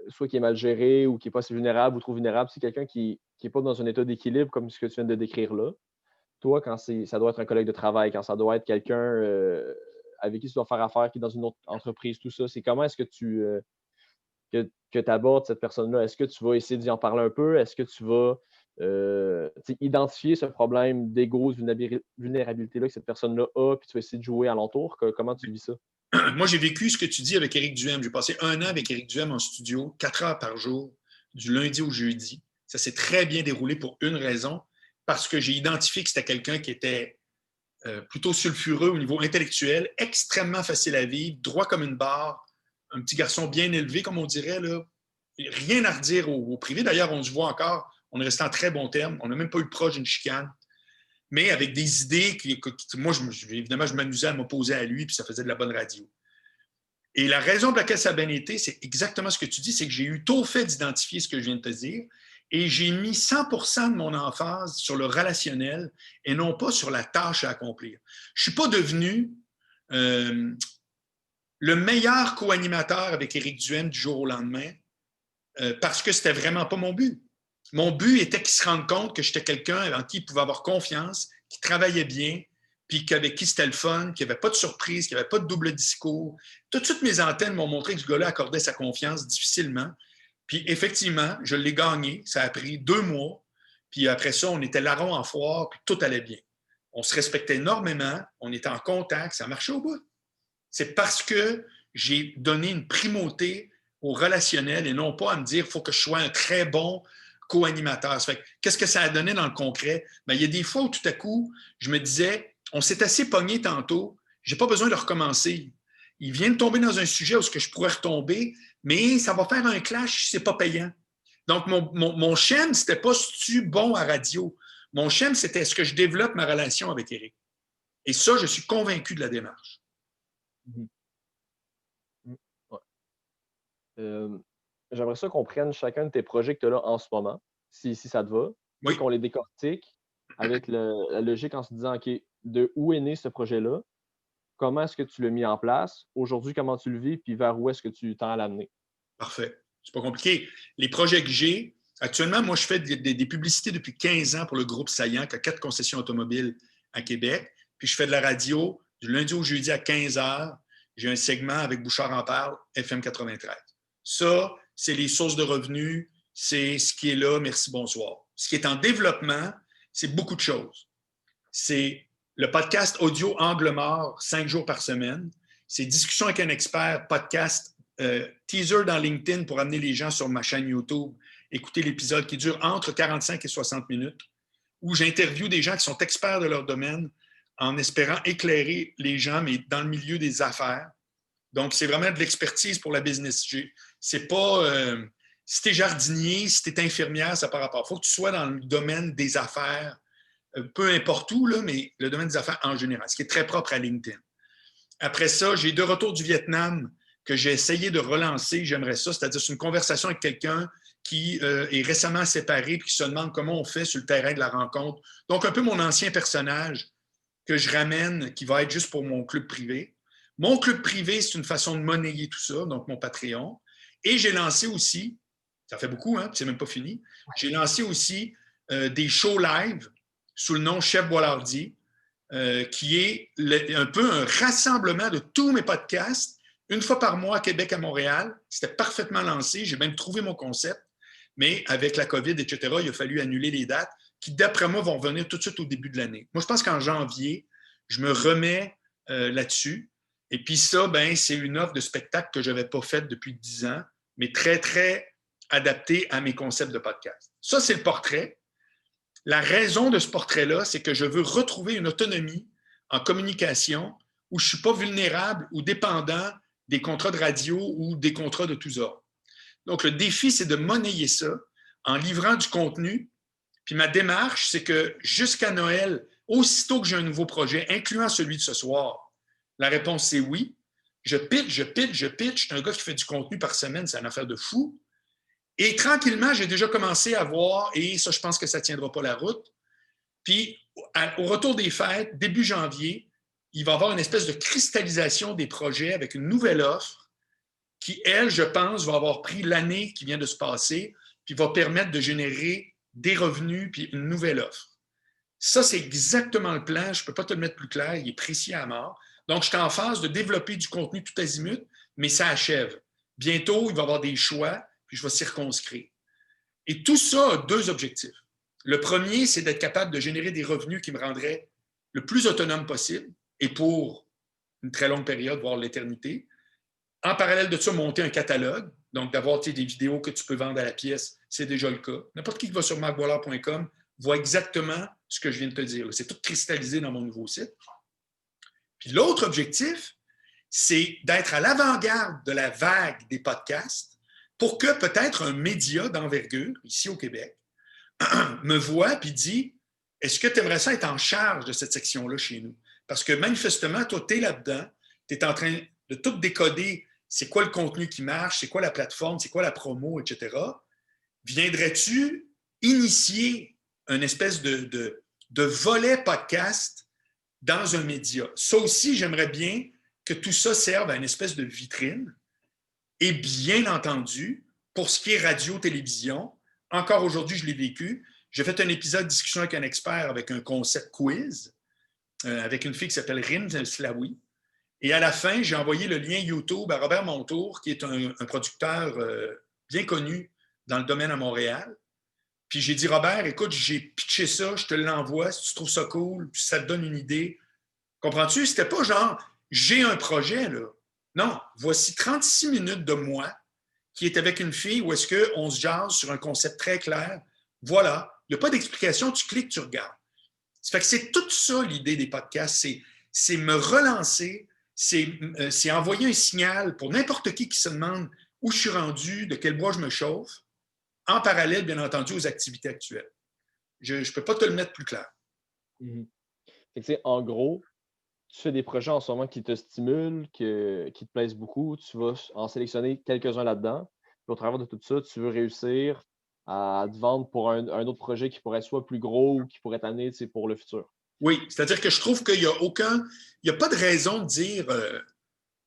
S1: soit qui est mal géré ou qui n'est pas assez vulnérable ou trop vulnérable, c'est quelqu'un qui n'est pas dans un état d'équilibre comme ce que tu viens de décrire là. Toi, quand ça doit être un collègue de travail, quand ça doit être quelqu'un avec qui tu dois faire affaire, qui est dans une autre entreprise, tout ça, c'est comment est-ce que tu abordes cette personne-là? Est-ce que tu vas essayer d'y en parler un peu? Est-ce que tu vas identifier ce problème d'ego, de vulnérabilité-là que cette personne-là a, puis tu vas essayer de jouer alentour? Comment tu vis ça?
S2: Moi, j'ai vécu ce que tu dis avec Éric Duhem. J'ai passé 1 an avec Éric Duhem en studio, 4 heures par jour, du lundi au jeudi. Ça s'est très bien déroulé pour une raison, parce que j'ai identifié que c'était quelqu'un qui était plutôt sulfureux au niveau intellectuel, extrêmement facile à vivre, droit comme une barre, un petit garçon bien élevé, comme on dirait, là. Rien à redire au privé. D'ailleurs, on se voit encore, on est resté en très bons termes. On n'a même pas eu le proche d'une chicane, mais avec des idées moi, évidemment, je m'amusais à m'opposer à lui, puis ça faisait de la bonne radio. Et la raison pour laquelle ça a bien été, c'est exactement ce que tu dis, c'est que j'ai eu tôt fait d'identifier ce que je viens de te dire, et j'ai mis 100% de mon emphase sur le relationnel et non pas sur la tâche à accomplir. Je ne suis pas devenu le meilleur co-animateur avec Éric Duhem du jour au lendemain parce que c'était vraiment pas mon but. Mon but était qu'il se rende compte que j'étais quelqu'un en qui il pouvait avoir confiance, qui travaillait bien, puis avec qui c'était le fun, qu'il n'y avait pas de surprise, qu'il n'y avait pas de double discours. Tout de suite, mes antennes m'ont montré que ce gars-là accordait sa confiance difficilement. Puis effectivement, je l'ai gagné. Ça a pris 2 mois. Puis après ça, on était larron en foire, puis tout allait bien. On se respectait énormément, on était en contact, ça marchait au bout. C'est parce que j'ai donné une primauté au relationnel et non pas à me dire qu'il faut que je sois un très bon co-animateur. Qu'est-ce que ça a donné dans le concret? Bien, il y a des fois où tout à coup, je me disais, on s'est assez pogné tantôt, je n'ai pas besoin de recommencer. Il vient de tomber dans un sujet où je pourrais retomber, mais ça va faire un clash si ce n'est pas payant. Donc, mon schème, ce n'était pas si tu bon à radio. Mon schème, c'était est-ce que je développe ma relation avec Éric. Et ça, je suis convaincu de la démarche.
S1: Ouais. J'aimerais ça qu'on prenne chacun de tes projets que tu as là en ce moment, si ça te va,
S2: oui.
S1: Qu'on les décortique avec la logique en se disant, OK, de où est né ce projet-là? Comment est-ce que tu l'as mis en place? Aujourd'hui, comment tu le vis? Puis vers où est-ce que tu tends à l'amener?
S2: Parfait. C'est pas compliqué. Les projets que j'ai, actuellement, moi, je fais des publicités depuis 15 ans pour le groupe Saillant, qui a 4 concessions automobiles à Québec. Puis je fais de la radio du lundi au jeudi à 15 h. J'ai un segment avec Bouchard en parle, FM 93. Ça, c'est les sources de revenus, c'est ce qui est là, merci, bonsoir. Ce qui est en développement, c'est beaucoup de choses. C'est le podcast audio Angle mort, 5 jours par semaine. C'est discussion avec un expert, podcast, teaser dans LinkedIn pour amener les gens sur ma chaîne YouTube, écouter l'épisode qui dure entre 45 et 60 minutes, où j'interviewe des gens qui sont experts de leur domaine en espérant éclairer les gens, mais dans le milieu des affaires. Donc, c'est vraiment de l'expertise pour la business. C'est pas... si tu es jardinier, si tu es infirmière, ça par rapport. Il faut que tu sois dans le domaine des affaires, peu importe où, là, mais le domaine des affaires en général, ce qui est très propre à LinkedIn. Après ça, j'ai de retour du Vietnam que j'ai essayé de relancer. J'aimerais ça, c'est-à-dire c'est une conversation avec quelqu'un qui est récemment séparé et qui se demande comment on fait sur le terrain de la rencontre. Donc, un peu mon ancien personnage que je ramène, qui va être juste pour mon club privé. Mon club privé, c'est une façon de monnayer tout ça, donc mon Patreon. Et j'ai lancé aussi, ça fait beaucoup, hein, c'est même pas fini, j'ai lancé aussi des shows live sous le nom Chef Boilardier, qui est un peu un rassemblement de tous mes podcasts, une fois par mois à Québec, à Montréal. C'était parfaitement lancé, j'ai même trouvé mon concept, mais avec la COVID, etc., il a fallu annuler les dates qui, d'après moi, vont venir tout de suite au début de l'année. Moi, je pense qu'en janvier, je me remets là-dessus. Et puis ça, ben, c'est une offre de spectacle que je n'avais pas faite depuis 10 ans, mais très, très adaptée à mes concepts de podcast. Ça, c'est le portrait. La raison de ce portrait-là, c'est que je veux retrouver une autonomie en communication où je ne suis pas vulnérable ou dépendant des contrats de radio ou des contrats de tous ordres. Donc, le défi, c'est de monnayer ça en livrant du contenu. Puis ma démarche, c'est que jusqu'à Noël, aussitôt que j'ai un nouveau projet, incluant celui de ce soir, la réponse, c'est oui. Je pitch. Je suis un gars qui fait du contenu par semaine, c'est une affaire de fou. Et tranquillement, j'ai déjà commencé à voir, et ça, je pense que ça ne tiendra pas la route. Puis, au retour des fêtes, début janvier, il va y avoir une espèce de cristallisation des projets avec une nouvelle offre qui, elle, je pense, va avoir pris l'année qui vient de se passer, puis va permettre de générer des revenus, puis une nouvelle offre. Ça, c'est exactement le plan. Je ne peux pas te le mettre plus clair. Il est précis à mort. Donc, je suis en phase de développer du contenu tout azimut, mais ça achève. Bientôt, il va y avoir des choix, puis je vais circonscrire. Et tout ça a 2 objectifs. Le premier, c'est d'être capable de générer des revenus qui me rendraient le plus autonome possible, et pour une très longue période, voire l'éternité. En parallèle de ça, monter un catalogue, donc d'avoir des vidéos que tu peux vendre à la pièce, c'est déjà le cas. N'importe qui va sur marcboilard.com voit exactement ce que je viens de te dire. C'est tout cristallisé dans mon nouveau site. Puis l'autre objectif, c'est d'être à l'avant-garde de la vague des podcasts pour que peut-être un média d'envergure, ici au Québec, me voit et dit « Est-ce que tu aimerais ça être en charge de cette section-là chez nous? » Parce que manifestement, toi, tu es là-dedans, tu es en train de tout décoder, c'est quoi le contenu qui marche, c'est quoi la plateforme, c'est quoi la promo, etc. Viendrais-tu initier une espèce de volet podcast dans un média? Ça aussi, j'aimerais bien que tout ça serve à une espèce de vitrine. Et bien entendu, pour ce qui est radio-télévision, encore aujourd'hui, je l'ai vécu. J'ai fait un épisode de discussion avec un expert avec un concept quiz, avec une fille qui s'appelle Rim Slaoui. Et à la fin, j'ai envoyé le lien YouTube à Robert Montour, qui est un producteur bien connu dans le domaine à Montréal. Puis j'ai dit, Robert, écoute, j'ai pitché ça, je te l'envoie, si tu trouves ça cool, puis ça te donne une idée. Comprends-tu? C'était pas genre, j'ai un projet, là. Non, voici 36 minutes de moi qui est avec une fille où est-ce qu'on se jase sur un concept très clair. Voilà, il n'y a pas d'explication, tu cliques, tu regardes. Ça fait que c'est tout ça l'idée des podcasts, c'est me relancer, c'est envoyer un signal pour n'importe qui se demande où je suis rendu, de quel bois je me chauffe, en parallèle, bien entendu, aux activités actuelles. Je ne peux pas te le mettre plus clair.
S1: Mhm. Fait que, en gros, tu fais des projets en ce moment qui te stimulent, qui te plaisent beaucoup, tu vas en sélectionner quelques-uns là-dedans. Puis au travers de tout ça, tu veux réussir à te vendre pour un autre projet qui pourrait être soit plus gros ou qui pourrait t'amener pour le futur.
S2: Oui, c'est-à-dire que je trouve qu'il n'y a il n'y a pas de raison de dire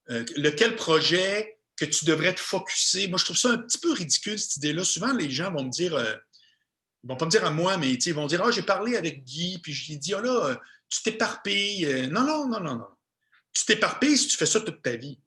S2: lequel projet que tu devrais te focusser. Moi, je trouve ça un petit peu ridicule, cette idée-là. Souvent, les gens vont me dire, ils vont pas me dire à moi, mais ils vont dire, ah, j'ai parlé avec Guy, puis je lui ai dit, ah là, tu t'éparpilles. Non, non, non, non, non. Tu t'éparpilles si tu fais ça toute ta vie.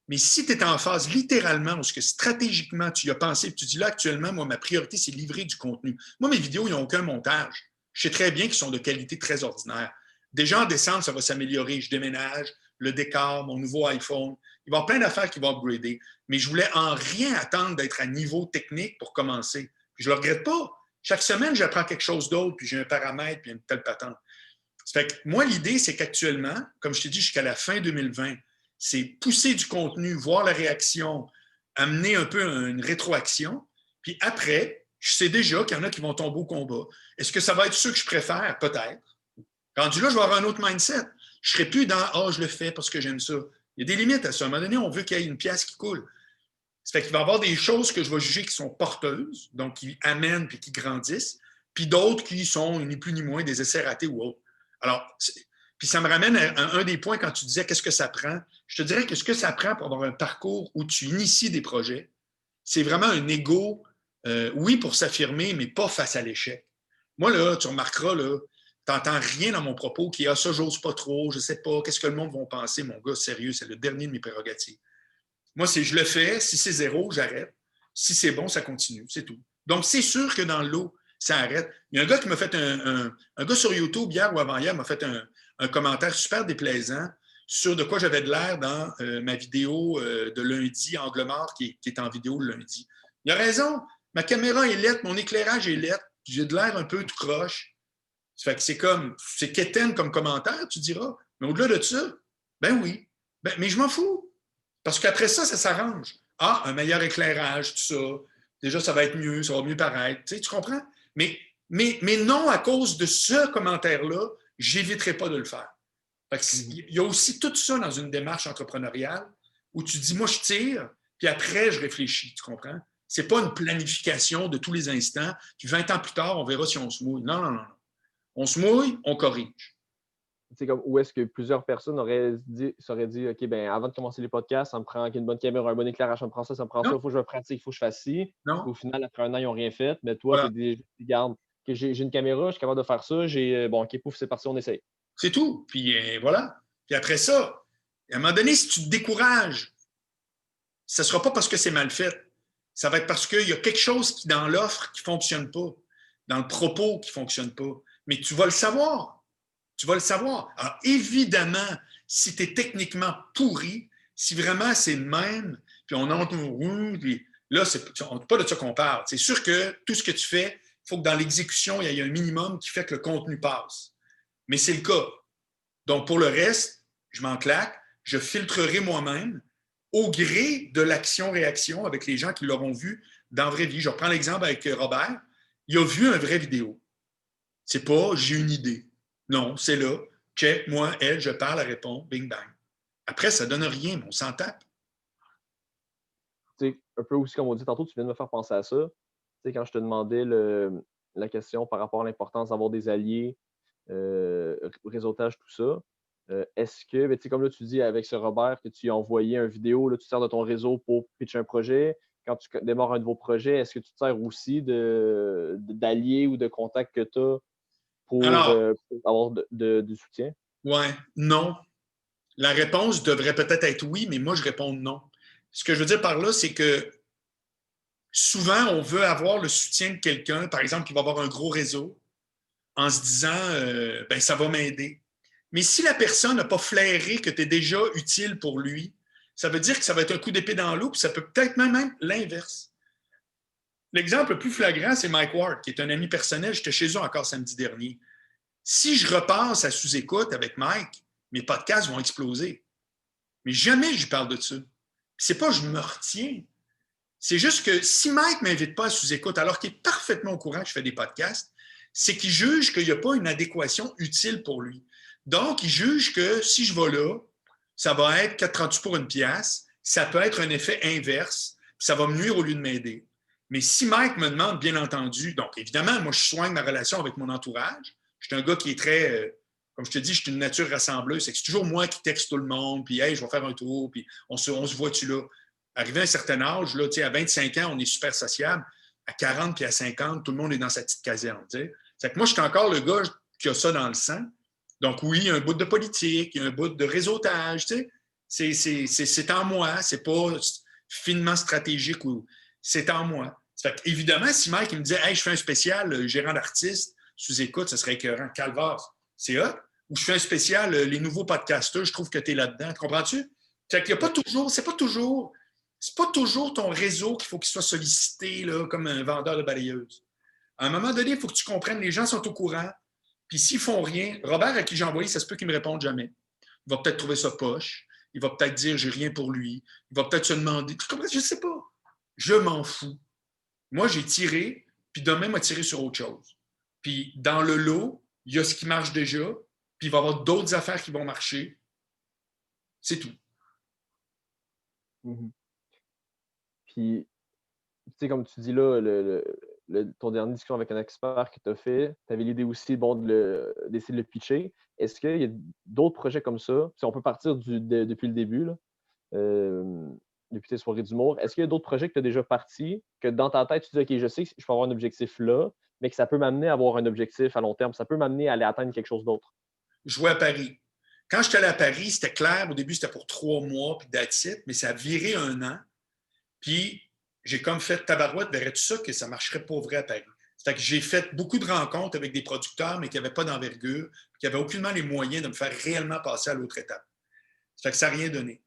S2: Mais si tu es en phase littéralement, parce que stratégiquement, tu y as pensé, puis tu dis là, actuellement, moi, ma priorité, c'est livrer du contenu. Moi, mes vidéos, ils n'ont aucun montage. Je sais très bien qu'ils sont de qualité très ordinaire. Déjà, en décembre, ça va s'améliorer. Je déménage, le décor, mon nouveau iPhone. Il va y avoir plein d'affaires qui vont upgrader. Mais je voulais en rien attendre d'être à niveau technique pour commencer. Puis je ne le regrette pas. Chaque semaine, j'apprends quelque chose d'autre, puis j'ai un paramètre, puis une telle patente. Ça fait que moi, l'idée, c'est qu'actuellement, comme je t'ai dit, jusqu'à la fin 2020, c'est pousser du contenu, voir la réaction, amener un peu une rétroaction. Puis après, je sais déjà qu'il y en a qui vont tomber au combat. Est-ce que ça va être ceux que je préfère? Peut-être. Rendu là, je vais avoir un autre mindset. Je ne serai plus dans « Ah, je le fais parce que j'aime ça ». Il y a des limites à ça. À un moment donné, on veut qu'il y ait une pièce qui coule. Ça fait qu'il va y avoir des choses que je vais juger qui sont porteuses, donc qui amènent puis qui grandissent, puis d'autres qui sont ni plus ni moins des essais ratés ou autres. Alors, puis ça me ramène à un des points quand tu disais qu'est-ce que ça prend. Je te dirais que ce que ça prend pour avoir un parcours où tu inities des projets, c'est vraiment un ego, oui, pour s'affirmer, mais pas face à l'échec. Moi, là, tu remarqueras, là, tu n'entends rien dans mon propos qui est ah, ça, j'ose pas trop, je sais pas, qu'est-ce que le monde va penser, mon gars, sérieux, c'est le dernier de mes prérogatives. Moi, c'est je le fais, si c'est zéro, j'arrête. Si c'est bon, ça continue, c'est tout. Donc, c'est sûr que dans l'eau, ça arrête. Il y a un gars qui m'a fait un gars sur YouTube hier ou avant-hier m'a fait un commentaire super déplaisant sur de quoi j'avais de l'air dans ma vidéo de lundi, Angle mort, qui est en vidéo le lundi. Il a raison. Ma caméra est lettre, mon éclairage est lettre, j'ai de l'air un peu tout croche. Ça fait que c'est quétaine comme commentaire, tu diras. Mais au-delà de ça, ben oui. Ben, mais je m'en fous. Parce qu'après ça, ça s'arrange. Ah, un meilleur éclairage, tout ça. Déjà, ça va être mieux, ça va mieux paraître. Tu comprends? Mais non, à cause de ce commentaire-là, j'éviterai pas de le faire. Il y a aussi tout ça dans une démarche entrepreneuriale où tu dis, moi, je tire, puis après, je réfléchis. Tu comprends? C'est pas une planification de tous les instants. Puis 20 ans plus tard, on verra si on se mouille. Non, non, non. On se mouille, on corrige.
S1: C'est comme où est-ce que plusieurs personnes s'auraient dit OK, ben avant de commencer les podcasts, ça me prend une bonne caméra, un bon éclairage, ça me prend ça, il faut que je me pratique, il faut que je fasse ci.
S2: Non.
S1: Au final, après un an, ils n'ont rien fait. Mais toi,
S2: Voilà.
S1: tu garde, que j'ai une caméra, je suis capable de faire ça. Bon, OK, pouf, c'est parti, on essaye.
S2: C'est tout. Puis voilà. Puis après ça, à un moment donné, si tu te décourages, ça ne sera pas parce que c'est mal fait. Ça va être parce qu'il y a quelque chose qui, dans l'offre qui ne fonctionne pas, dans le propos qui ne fonctionne pas. Mais tu vas le savoir. Tu vas le savoir. Alors, évidemment, si tu es techniquement pourri, si vraiment c'est le même, puis on entre puis là, c'est pas de ça qu'on parle. C'est sûr que tout ce que tu fais, il faut que dans l'exécution, il y ait un minimum qui fait que le contenu passe. Mais c'est le cas. Donc, pour le reste, je m'en claque, je filtrerai moi-même au gré de l'action-réaction avec les gens qui l'auront vu dans la vraie vie. Je reprends l'exemple avec Robert. Il a vu un vrai vidéo. C'est pas « j'ai une idée ». Non, c'est là. Check, moi, elle, je parle, elle répond, bing, bang. Après, ça donne rien, mais on s'en tape.
S1: Tu sais, un peu aussi, comme on dit tantôt, tu viens de me faire penser à ça. Tu sais, quand je te demandais la question par rapport à l'importance d'avoir des alliés, réseautage, tout ça, est-ce que, ben, comme là, tu dis avec ce Robert que tu as envoyé une vidéo, là, tu sers de ton réseau pour pitcher un projet. Quand tu démarres un nouveau projet, est-ce que tu te sers aussi d'alliés ou de contacts que tu as pour avoir du soutien?
S2: Ouais, non. La réponse devrait peut-être être oui, mais moi, je réponds non. Ce que je veux dire par là, c'est que souvent, on veut avoir le soutien de quelqu'un, par exemple, qui va avoir un gros réseau, en se disant ben, ça va m'aider. Mais si la personne n'a pas flairé que tu es déjà utile pour lui, Ça veut dire que ça va être un coup d'épée dans l'eau, puis ça peut peut-être même l'inverse. L'exemple le plus flagrant, c'est Mike Ward, qui est un ami personnel. J'étais chez eux encore samedi dernier. Si je repasse à sous-écoute avec Mike, mes podcasts vont exploser. Mais jamais je lui parle de ça. C'est pas que je me retiens. C'est juste que si Mike ne m'invite pas à sous-écoute, alors qu'il est parfaitement au courant que je fais des podcasts, c'est qu'il juge qu'il n'y a pas une adéquation utile pour lui. Donc, il juge que si je vais là, ça va être 4,38 pour une pièce, ça peut être un effet inverse, ça va me nuire au lieu de m'aider. Mais si Mike me demande, bien entendu, donc évidemment, moi, je soigne ma relation avec mon entourage. Je suis un gars qui est très, comme je te dis, je suis une nature rassembleuse. C'est toujours moi qui texte tout le monde, puis hey, je vais faire un tour, puis on se voit-tu là? Arrivé à un certain âge, là, à 25 ans, on est super sociable. À 40 puis à 50, tout le monde est dans sa petite caserne. C'est que moi, je suis encore le gars qui a ça dans le sang. Donc oui, il y a un bout de politique, il y a un bout de réseautage. C'est en moi, c'est pas finement stratégique. C'est en moi. Fait que, évidemment, si Mike il me disait hey, je fais un spécial gérant d'artiste sous écoute, ça serait écœurant. Calvars, c'est hot. Ou je fais un spécial les nouveaux podcasters, je trouve que tu es là-dedans. Comprends-tu? Fait qu'il y a pas toujours, c'est pas toujours ton réseau qu'il faut qu'il soit sollicité là, comme un vendeur de balayeuse. À un moment donné, il faut que tu comprennes, les gens sont au courant, puis s'ils font rien, Robert, à qui j'ai envoyé, ça se peut qu'il me réponde jamais. Il va peut-être trouver ça poche, il va peut-être dire j'ai rien pour lui, il va peut-être se demander, tu comprends? Je ne sais pas. Je m'en fous. Moi, j'ai tiré, puis demain, m'a tiré sur autre chose. Puis dans le lot, il y a ce qui marche déjà, puis il va y avoir d'autres affaires qui vont marcher. C'est tout.
S1: Mhm. Puis, tu sais, comme tu dis là, ton dernier discussion avec un expert que tu as fait, tu avais l'idée aussi bon, d'essayer de le pitcher. Est-ce qu'il y a d'autres projets comme ça? Si on peut partir depuis le début, là, depuis tes soirées d'humour, est-ce qu'il y a d'autres projets que tu as déjà partis, que dans ta tête, tu dis, OK, je sais que je peux avoir un objectif là, mais que ça peut m'amener à avoir un objectif à long terme, ça peut m'amener à aller atteindre quelque chose d'autre?
S2: Je jouais à Paris. Quand j'étais allé à Paris, c'était clair. Au début, c'était pour 3 mois, puis that's it, mais ça a viré 1 an. Puis j'ai comme fait tabarouette, verrais-tu ça que ça marcherait pas vrai à Paris? C'est que j'ai fait beaucoup de rencontres avec des producteurs, mais qui n'avaient pas d'envergure, qui n'avaient aucunement les moyens de me faire réellement passer à l'autre étape. Ça fait que ça n'a rien donné.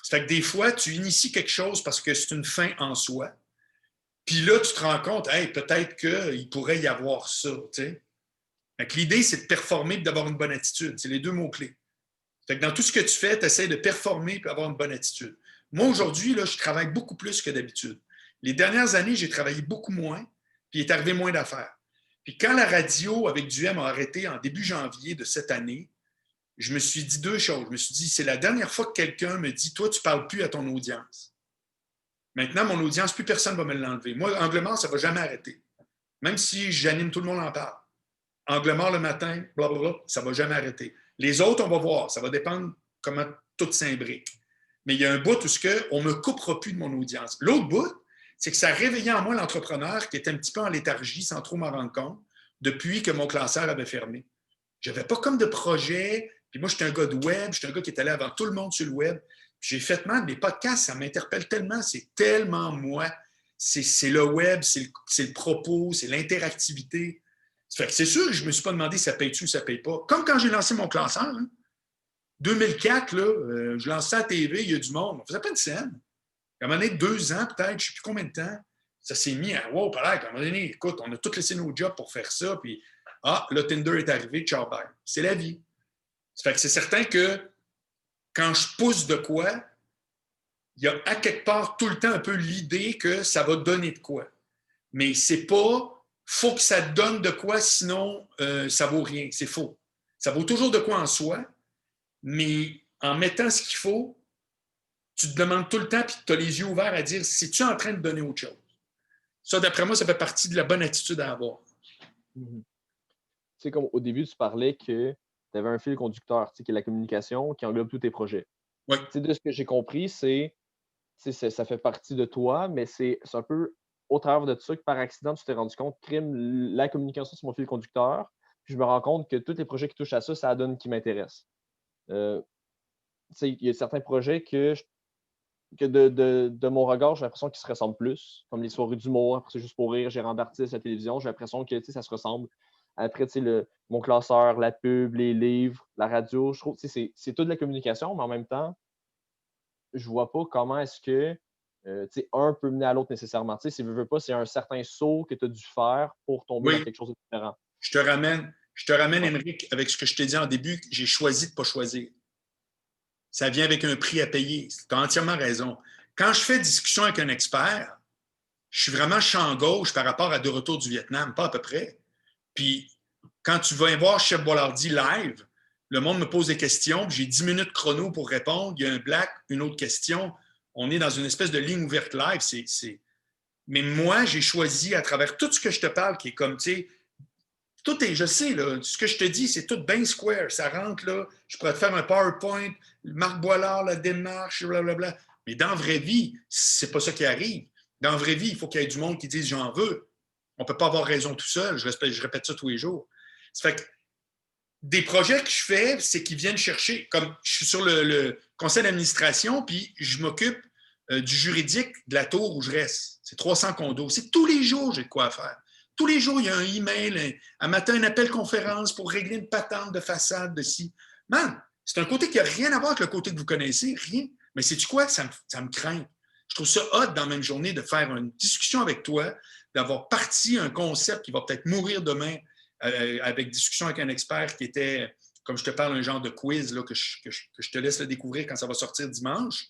S2: Ça fait que des fois, tu inities quelque chose parce que c'est une fin en soi. Puis là, tu te rends compte, hey, peut-être qu'il pourrait y avoir ça. T'sais. Fait que l'idée, c'est de performer et d'avoir une bonne attitude. C'est les deux mots-clés. Fait que dans tout ce que tu fais, tu essaies de performer et avoir une bonne attitude. Moi, aujourd'hui, là, je travaille beaucoup plus que d'habitude. Les dernières années, j'ai travaillé beaucoup moins, puis il est arrivé moins d'affaires. Puis quand la radio avec Duhem a arrêté en début janvier de cette année, je me suis dit 2 choses. Je me suis dit, c'est la dernière fois que quelqu'un me dit, toi, tu ne parles plus à ton audience. Maintenant, mon audience, plus personne ne va me l'enlever. Moi, Angle mort, ça ne va jamais arrêter. Même si j'anime, tout le monde en parle. Angle mort le matin, blablabla, ça ne va jamais arrêter. Les autres, on va voir. Ça va dépendre comment tout s'imbrique. Mais il y a un bout où on ne me coupera plus de mon audience. L'autre bout, c'est que ça a réveillé en moi l'entrepreneur qui était un petit peu en léthargie sans trop m'en rendre compte depuis que mon classeur avait fermé. Je n'avais pas comme de projet. Puis moi, j'étais un gars de web. J'étais un gars qui est allé avant tout le monde sur le web. J'ai fait, man, les podcasts, ça m'interpelle tellement. C'est tellement moi. C'est le web, c'est le propos, c'est l'interactivité. Fait que c'est sûr que je ne me suis pas demandé si ça paye-tu ou ça ne paye pas. Comme quand j'ai lancé mon classeur, hein, 2004, là, je lançais à la TV, il y a du monde. On ne faisait pas une scène. À un moment donné, 2 ans peut-être, je ne sais plus combien de temps, ça s'est mis à wow, pareil. À un moment donné, écoute, on a tous laissé nos jobs pour faire ça, puis le Tinder est arrivé, ciao, bye. C'est la vie. Ça fait que c'est certain que quand je pousse de quoi, il y a à quelque part tout le temps un peu l'idée que ça va donner de quoi. Mais c'est pas faut que ça donne de quoi, sinon ça vaut rien. C'est faux. Ça vaut toujours de quoi en soi, mais en mettant ce qu'il faut, tu te demandes tout le temps, puis tu as les yeux ouverts à dire si tu es en train de donner autre chose. Ça, d'après moi, ça fait partie de la bonne attitude à avoir.
S1: Mm-hmm. Tu sais, comme au début, tu parlais que tu avais un fil conducteur, tu sais, qui est la communication, qui englobe tous tes projets.
S2: Oui.
S1: Tu sais, de ce que j'ai compris, ça fait partie de toi, mais c'est un peu au travers de ça que par accident, tu t'es rendu compte que la communication, c'est mon fil conducteur. Puis je me rends compte que tous les projets qui touchent à ça, ça donne qui m'intéresse. Il y a certains projets que de mon regard, j'ai l'impression qu'ils se ressemblent plus, comme les soirées d'humour, après c'est juste pour rire, gérant d'artiste à la télévision, j'ai l'impression que ça se ressemble. Après, mon classeur, la pub, les livres, la radio, je trouve que c'est toute de la communication, mais en même temps, je vois pas comment est-ce que un peut mener à l'autre nécessairement. Si tu veux pas, c'est un certain saut que tu as dû faire pour tomber dans
S2: Oui,
S1: quelque chose de différent.
S2: je te ramène,
S1: Ouais.
S2: Émeric, avec ce que je t'ai dit en début, j'ai choisi de ne pas choisir. Ça vient avec un prix à payer. Tu as entièrement raison. Quand je fais discussion avec un expert, je suis vraiment champ gauche par rapport à De Retour du Vietnam, pas à peu près. Puis, quand tu vas voir Chef Boilardi live, le monde me pose des questions, j'ai 10 minutes chrono pour répondre. Il y a un black, une autre question. On est dans une espèce de ligne ouverte live. Mais moi, j'ai choisi à travers tout ce que je te parle, qui est comme, tu sais, tout est, je sais, là, ce que je te dis, c'est tout bien square. Ça rentre là, je pourrais te faire un PowerPoint, Marc Boilard, la démarche, blablabla. Mais dans la vraie vie, c'est pas ça qui arrive. Dans la vraie vie, il faut qu'il y ait du monde qui dise j'en veux. On ne peut pas avoir raison tout seul. Je répète ça tous les jours. Ça fait que des projets que je fais, c'est qu'ils viennent chercher, comme je suis sur le conseil d'administration, puis je m'occupe du juridique de la tour où je reste. C'est 300 condos. C'est tous les jours, j'ai de quoi faire. Tous les jours, il y a un email, un matin, un appel conférence pour régler une patente de façade de ci. Man, c'est un côté qui n'a rien à voir avec le côté que vous connaissez, rien. Mais sais-tu quoi? Ça me craint. Je trouve ça hot dans la même journée de faire une discussion avec toi, d'avoir parti un concept qui va peut-être mourir demain avec discussion avec un expert qui était, comme je te parle, un genre de quiz là, que je te laisse le découvrir quand ça va sortir dimanche.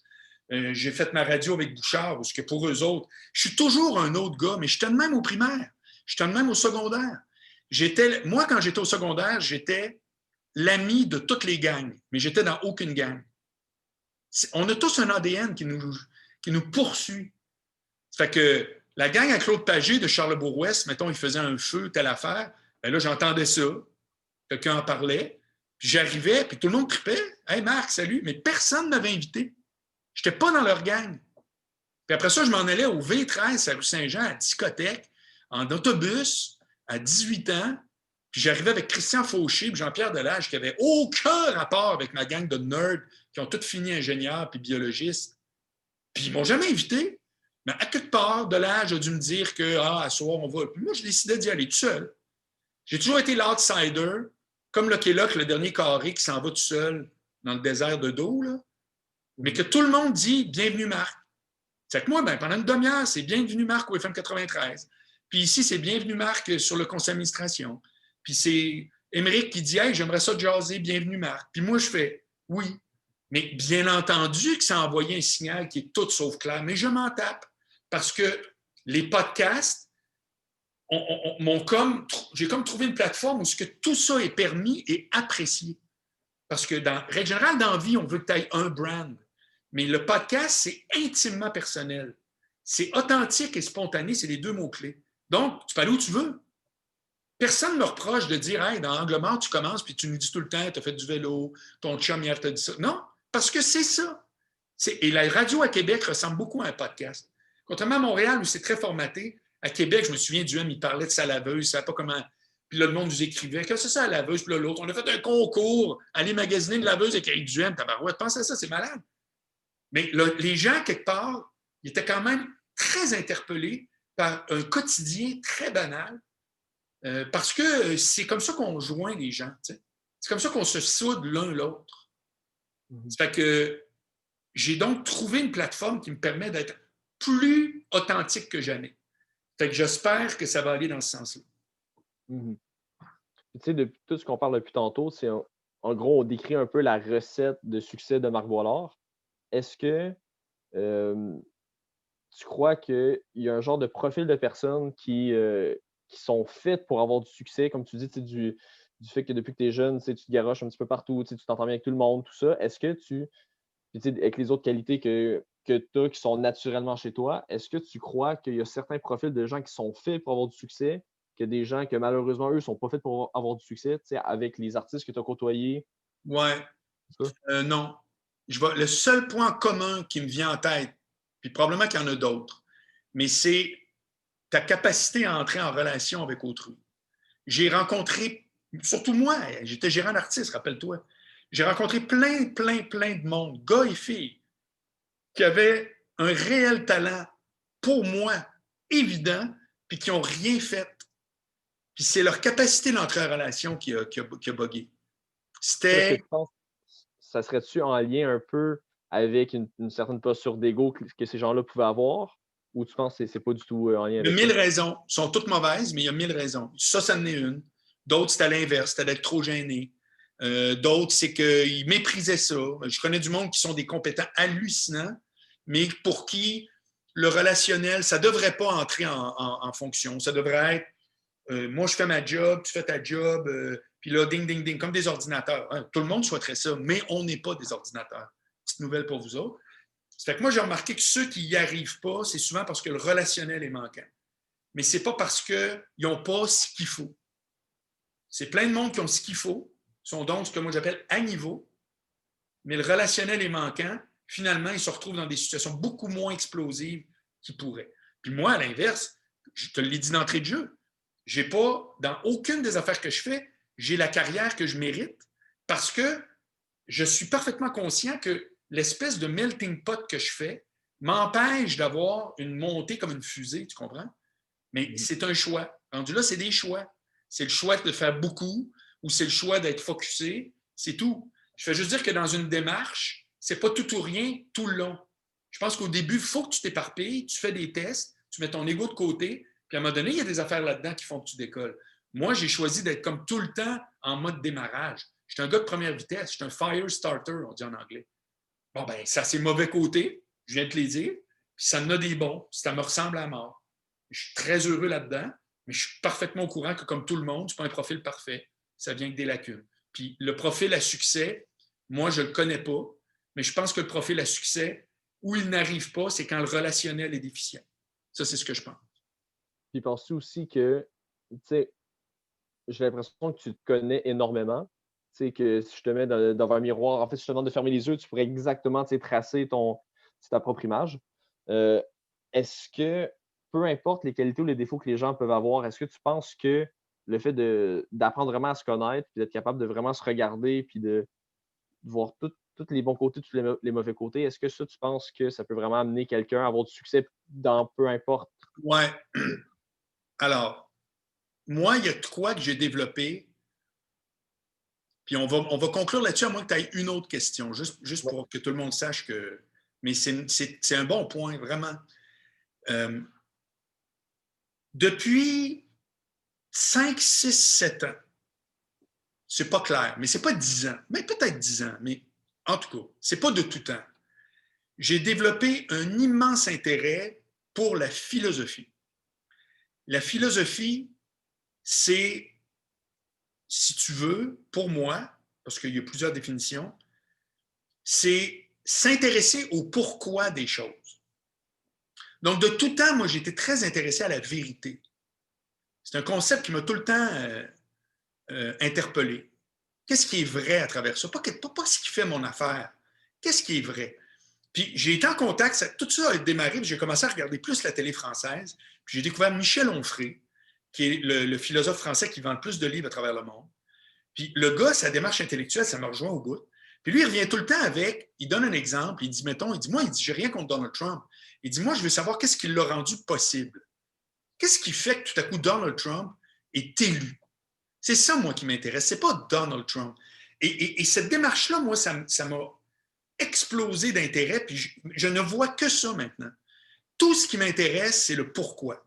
S2: J'ai fait ma radio avec Bouchard, parce que pour eux autres, je suis toujours un autre gars, mais je suis de même au primaire. Je suis de même au secondaire. Moi, quand j'étais au secondaire, j'étais l'ami de toutes les gangs, mais j'étais dans aucune gang. On a tous un ADN qui nous poursuit. Ça fait que la gang à Claude Pagé de Charlebourg-Ouest, mettons, il faisait un feu, telle affaire, ben là, j'entendais ça. Quelqu'un en parlait. Puis j'arrivais, puis tout le monde tripait. Hey Marc, salut. Mais personne ne m'avait invité. Je n'étais pas dans leur gang. Puis après ça, je m'en allais au V13 à rue Saint-Jean, à discothèque, en autobus, à 18 ans. Puis j'arrivais avec Christian Fauché et Jean-Pierre Delage, qui n'avaient aucun rapport avec ma gang de nerds qui ont tous fini ingénieurs puis biologistes. Puis ils ne m'ont jamais invité. Mais à quelque part, Delage a dû me dire que, à soir, on va. Puis moi, je décidais d'y aller tout seul. J'ai toujours été l'outsider, comme Lucky Luke, le dernier carré qui s'en va tout seul dans le désert de dos, là. Mais que tout le monde dit bienvenue Marc. C'est que moi, ben, pendant une demi-heure, c'est bienvenue Marc au FM 93. Puis ici, c'est bienvenue Marc sur le conseil d'administration. Puis c'est Émeric qui dit hey, j'aimerais ça jaser, bienvenue Marc. Puis moi, je fais oui. Mais bien entendu que ça a envoyé un signal qui est tout sauf clair, mais je m'en tape. Parce que les podcasts, j'ai comme trouvé une plateforme où ce que tout ça est permis et apprécié. Parce que dans règle générale, dans la vie, on veut que tu aies un brand. Mais le podcast, c'est intimement personnel. C'est authentique et spontané, c'est les deux mots-clés. Donc, tu peux aller où tu veux. Personne ne me reproche de dire hey, dans Angle mort, tu commences puis tu nous dis tout le temps, tu as fait du vélo, ton chum hier t'a dit ça. Non, parce que c'est ça. Et la radio à Québec ressemble beaucoup à un podcast. Contrairement à Montréal, où c'est très formaté, à Québec, je me souviens du M, il parlait de sa laveuse, il ne savait pas comment. Puis là, le monde nous écrivait que c'est ça la laveuse, puis là, l'autre. On a fait un concours, aller magasiner une laveuse avec Eric Duhem, tabarouette. Pense à ça, c'est malade. Mais les gens, quelque part, ils étaient quand même très interpellés par un quotidien très banal, parce que c'est comme ça qu'on joint les gens. T'sais. C'est comme ça qu'on se soude l'un l'autre. Ça fait que j'ai donc trouvé une plateforme qui me permet d'être plus authentique que jamais. Fait que j'espère que ça va aller dans ce sens-là.
S1: Mm-hmm. Tu sais, depuis tout ce qu'on parle depuis tantôt, c'est en gros, on décrit un peu la recette de succès de Marc Boilard. Est-ce que tu crois qu'il y a un genre de profil de personnes qui sont faites pour avoir du succès, comme tu dis, du fait que depuis que tu es jeune, tu te garoches un petit peu partout, tu t'entends bien avec tout le monde, tout ça. Est-ce que avec les autres qualités que tu as qui sont naturellement chez toi, est-ce que tu crois qu'il y a certains profils de gens qui sont faits pour avoir du succès, que des gens que malheureusement, eux, ne sont pas faits pour avoir du succès, avec les artistes que tu as côtoyés?
S2: Ouais. Non. Le seul point commun qui me vient en tête, puis probablement qu'il y en a d'autres, mais c'est ta capacité à entrer en relation avec autrui. J'ai rencontré, surtout moi, j'étais gérant d'artiste, rappelle-toi. J'ai rencontré plein de monde, gars et filles, qui avaient un réel talent, pour moi, évident, puis qui n'ont rien fait. Puis c'est leur capacité d'entrer en relation qui a bugué.
S1: Est-ce que
S2: C'était...
S1: tu penses ça serait-tu en lien un peu avec une certaine posture d'ego que ces gens-là pouvaient avoir? Ou tu penses que c'est pas du tout en lien
S2: Il y a
S1: avec ça?
S2: 1000 raisons. Elles sont toutes mauvaises, mais il y a 1000 raisons. Ça en est une. D'autres, c'est à l'inverse, c'était d'être trop gêné. D'autres, c'est qu'ils méprisaient ça. Je connais du monde qui sont des compétents hallucinants, mais pour qui le relationnel, ça ne devrait pas entrer en fonction. Ça devrait être moi, je fais ma job, tu fais ta job, puis là, ding, ding, ding, comme des ordinateurs. Hein. Tout le monde souhaiterait ça, mais on n'est pas des ordinateurs. Petite nouvelle pour vous autres. Ça fait que moi, j'ai remarqué que ceux qui n'y arrivent pas, c'est souvent parce que le relationnel est manquant. Mais ce n'est pas parce qu'ils n'ont pas ce qu'il faut. C'est plein de monde qui ont ce qu'il faut, sont donc ce que moi j'appelle à niveau, mais le relationnel est manquant. Finalement, ils se retrouvent dans des situations beaucoup moins explosives qu'ils pourraient. Puis moi, à l'inverse, je te l'ai dit d'entrée de jeu, j'ai pas, dans aucune des affaires que je fais, j'ai la carrière que je mérite parce que je suis parfaitement conscient que l'espèce de melting pot que je fais m'empêche d'avoir une montée comme une fusée, tu comprends? Mais c'est un choix. Rendu là, c'est des choix. C'est le choix de faire beaucoup ou c'est le choix d'être focusé. C'est tout. Je fais juste dire que dans une démarche, c'est pas tout ou rien tout le long. Je pense qu'au début, il faut que tu t'éparpilles, tu fais des tests, tu mets ton ego de côté, puis à un moment donné, il y a des affaires là-dedans qui font que tu décolles. Moi, j'ai choisi d'être comme tout le temps en mode démarrage. Je suis un gars de première vitesse, je suis un fire starter, on dit en anglais. Bon, ben, ça, c'est mauvais côté, je viens de te les dire, puis ça en a des bons, ça me ressemble à mort. Je suis très heureux là-dedans, mais je suis parfaitement au courant que, comme tout le monde, c'est pas un profil parfait. Ça vient avec des lacunes. Puis le profil à succès, moi, je ne le connais pas, mais je pense que le profil à succès, où il n'arrive pas, c'est quand le relationnel est déficient. Ça, c'est ce que je pense.
S1: Puis penses-tu aussi que, tu sais, j'ai l'impression que tu te connais énormément. Tu sais, que si je te mets devant un miroir, en fait, si je te demande de fermer les yeux, tu pourrais exactement, tu sais, tracer ta propre image. Euh, Est-ce que, peu importe les qualités ou les défauts que les gens peuvent avoir, est-ce que tu penses que le fait d'apprendre vraiment à se connaître, puis d'être capable de vraiment se regarder, puis de voir tous les bons côtés, tous les mauvais côtés, est-ce que ça, tu penses que ça peut vraiment amener quelqu'un à avoir du succès dans peu importe?
S2: Ouais. Alors, moi, il y a trois que j'ai développées. Puis on va conclure là-dessus, à moins que tu aies une autre question, juste
S1: Ouais.
S2: pour que tout le monde sache que. Mais c'est un bon point, vraiment. Euh, depuis 5, 6, 7 ans, c'est pas clair, mais c'est pas 10 ans, mais peut-être 10 ans, mais en tout cas, c'est pas de tout temps. J'ai développé un immense intérêt pour la philosophie. La philosophie, c'est, si tu veux, pour moi, parce qu'il y a plusieurs définitions, c'est s'intéresser au pourquoi des choses. Donc, de tout temps, moi, j'ai été très intéressé à la vérité. C'est un concept qui m'a tout le temps interpellé. Qu'est-ce qui est vrai à travers ça? Pas ce qui fait mon affaire. Qu'est-ce qui est vrai? Puis j'ai été en contact, tout ça a démarré, puis j'ai commencé à regarder plus la télé française, puis j'ai découvert Michel Onfray, qui est le philosophe français qui vend le plus de livres à travers le monde. Puis le gars, sa démarche intellectuelle, ça me rejoint au bout. Puis lui, il revient tout le temps avec, il donne un exemple, il dit, mettons, moi, il dit, j'ai rien contre Donald Trump. Il dit, moi, je veux savoir qu'est-ce qui l'a rendu possible. Qu'est-ce qui fait que tout à coup, Donald Trump est élu? C'est ça, moi, qui m'intéresse. C'est pas Donald Trump. Et cette démarche-là, moi, ça m'a explosé d'intérêt, puis je ne vois que ça maintenant. Tout ce qui m'intéresse, c'est le pourquoi.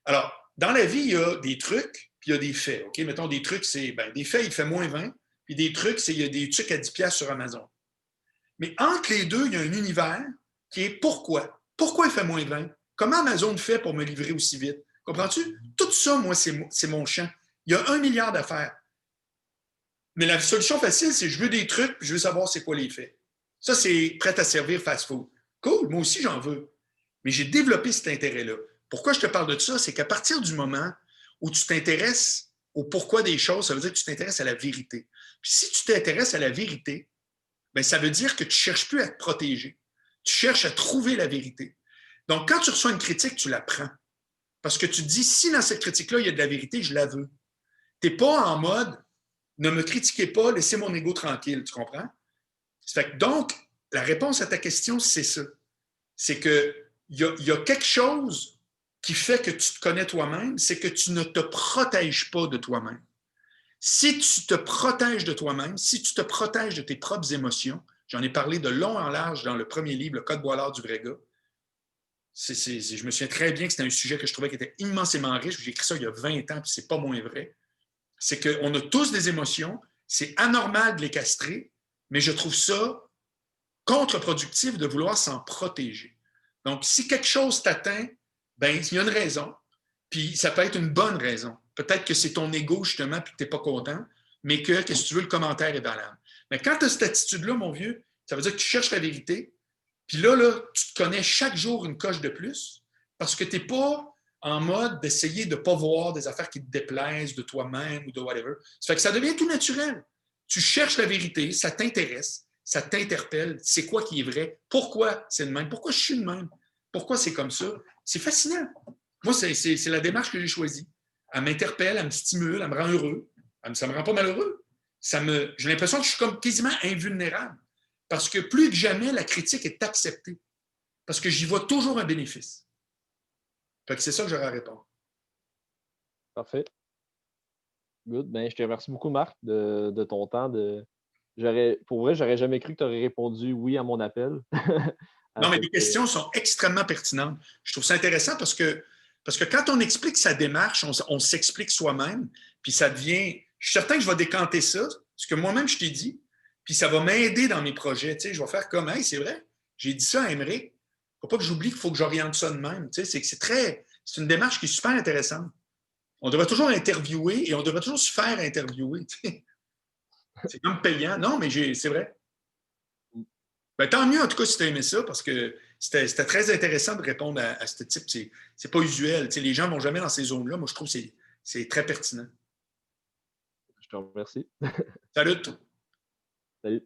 S2: Alors, dans la vie, il y a des trucs, puis il y a des faits. OK? Mettons, des trucs, c'est, des faits, il fait moins 20, puis des trucs, c'est, il y a des trucs à 10$ sur Amazon. Mais entre les deux, il y a un univers qui est pourquoi. Pourquoi il fait moins 20? Comment Amazon fait pour me livrer aussi vite? Comprends-tu? Tout ça, moi, c'est mon champ. Il y a 1 milliard d'affaires. Mais la solution facile, c'est je veux des trucs, puis je veux savoir c'est quoi les faits. Ça, c'est prêt à servir fast-food. Cool, moi aussi, j'en veux. Mais j'ai développé cet intérêt-là. Pourquoi je te parle de ça? C'est qu'à partir du moment où tu t'intéresses au pourquoi des choses, ça veut dire que tu t'intéresses à la vérité. Puis si tu t'intéresses à la vérité, bien, ça veut dire que tu ne cherches plus à te protéger. Tu cherches à trouver la vérité. Donc, quand tu reçois une critique, tu la prends. Parce que tu te dis, si dans cette critique-là, il y a de la vérité, je la veux. Tu n'es pas en mode, ne me critiquez pas, laissez mon ego tranquille, tu comprends? Fait que donc, la réponse à ta question, c'est ça. C'est qu'il y a quelque chose qui fait que tu te connais toi-même, c'est que tu ne te protèges pas de toi-même. Si tu te protèges de toi-même, si tu te protèges de tes propres émotions, J'en ai parlé de long en large dans le premier livre, Le Code Boilard du vrai gars. Je me souviens très bien que c'était un sujet que je trouvais qui était immensément riche. J'ai écrit ça il y a 20 ans, puis c'est pas moins vrai. C'est qu'on a tous des émotions, c'est anormal de les castrer, mais je trouve ça contre-productif de vouloir s'en protéger. Donc, si quelque chose t'atteint, ben il y a une raison, puis ça peut être une bonne raison. Peut-être que c'est ton ego, justement, puis que tu n'es pas content, mais que, qu'est-ce que tu veux, le commentaire est valable. Mais quand tu as cette attitude-là, mon vieux, ça veut dire que tu cherches la vérité, puis là, tu te connais chaque jour une coche de plus, parce que tu n'es pas en mode d'essayer de ne pas voir des affaires qui te déplaisent de toi-même ou de whatever. Ça fait que ça devient tout naturel. Tu cherches la vérité, ça t'intéresse, ça t'interpelle. C'est quoi qui est vrai? Pourquoi c'est de même? Pourquoi je suis de même? Pourquoi c'est comme ça? C'est fascinant. Moi, c'est la démarche que j'ai choisie. Elle m'interpelle, elle me stimule, elle me rend heureux. Ça ne me rend pas malheureux. J'ai l'impression que je suis comme quasiment invulnérable. Parce que plus que jamais, la critique est acceptée. Parce que j'y vois toujours un bénéfice. Fait que c'est ça que j'aurais à répondre.
S1: Parfait. Good. Ben, je te remercie beaucoup, Marc, de ton temps. Pour vrai, j'aurais jamais cru que tu aurais répondu oui à mon appel.
S2: Non, mais les questions sont extrêmement pertinentes. Je trouve ça intéressant parce que quand on explique sa démarche, on s'explique soi-même, puis ça devient. Je suis certain que je vais décanter ça, ce que moi-même je t'ai dit, puis ça va m'aider dans mes projets. Tu sais, je vais faire comme, hey, c'est vrai, j'ai dit ça à Émeric. Il ne faut pas que j'oublie qu'il faut que j'oriente ça de même. Tu sais, c'est une démarche qui est super intéressante. On devrait toujours interviewer et on devrait toujours se faire interviewer. Tu sais. C'est comme payant. Non, mais c'est vrai. Ben, tant mieux, en tout cas, si tu as aimé ça, parce que c'était très intéressant de répondre à ce type. C'est pas usuel. Tu sais, les gens ne vont jamais dans ces zones-là. Moi, je trouve que c'est très pertinent.
S1: Je te remercie.
S2: Salut!
S1: Salut.